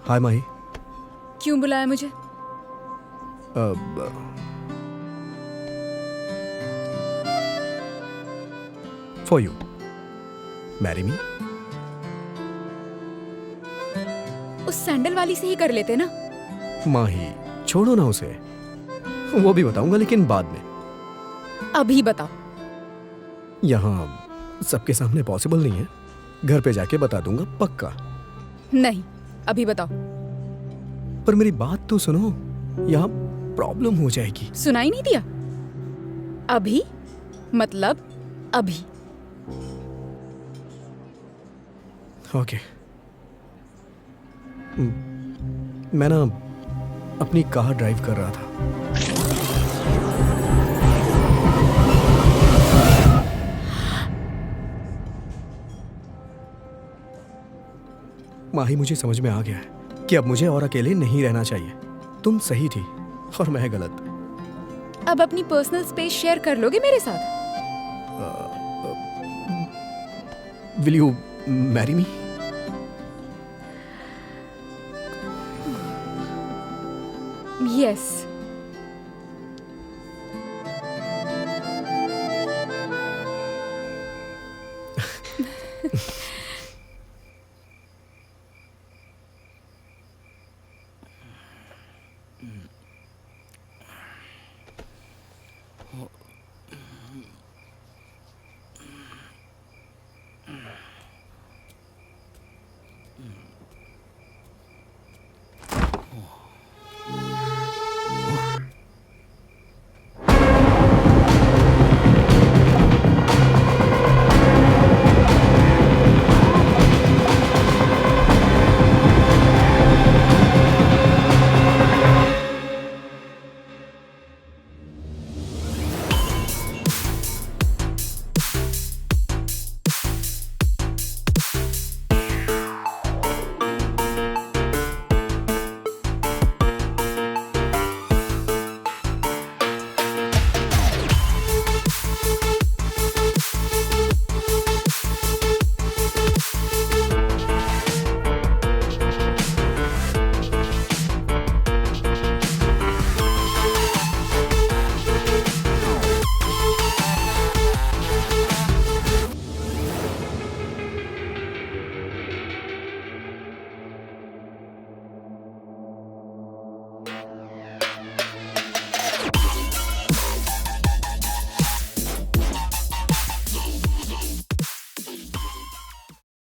[SPEAKER 2] हाय माही।
[SPEAKER 8] क्यों बुलाया मुझे?
[SPEAKER 2] For you, marry me.
[SPEAKER 8] उस सैंडल वाली से ही कर लेते ना।
[SPEAKER 2] माही छोड़ो ना उसे, वो भी बताऊंगा लेकिन बाद में।
[SPEAKER 8] अभी बताओ।
[SPEAKER 2] यहाँ सबके सामने पॉसिबल नहीं है, घर पे जाके बता दूंगा पक्का।
[SPEAKER 8] नहीं, अभी बताओ।
[SPEAKER 2] पर मेरी बात तो सुनो, यहाँ प्रॉब्लम हो जाएगी।
[SPEAKER 8] सुनाई नहीं दिया? अभी मतलब अभी।
[SPEAKER 2] ओके। मैं ना अपनी कार ड्राइव कर रहा था। माही, मुझे समझ में आ गया है कि अब मुझे और अकेले नहीं रहना चाहिए। तुम सही थी और मैं गलत।
[SPEAKER 8] अब अपनी पर्सनल स्पेस शेयर कर लोगे मेरे साथ?
[SPEAKER 2] Will you marry me?
[SPEAKER 8] Yes.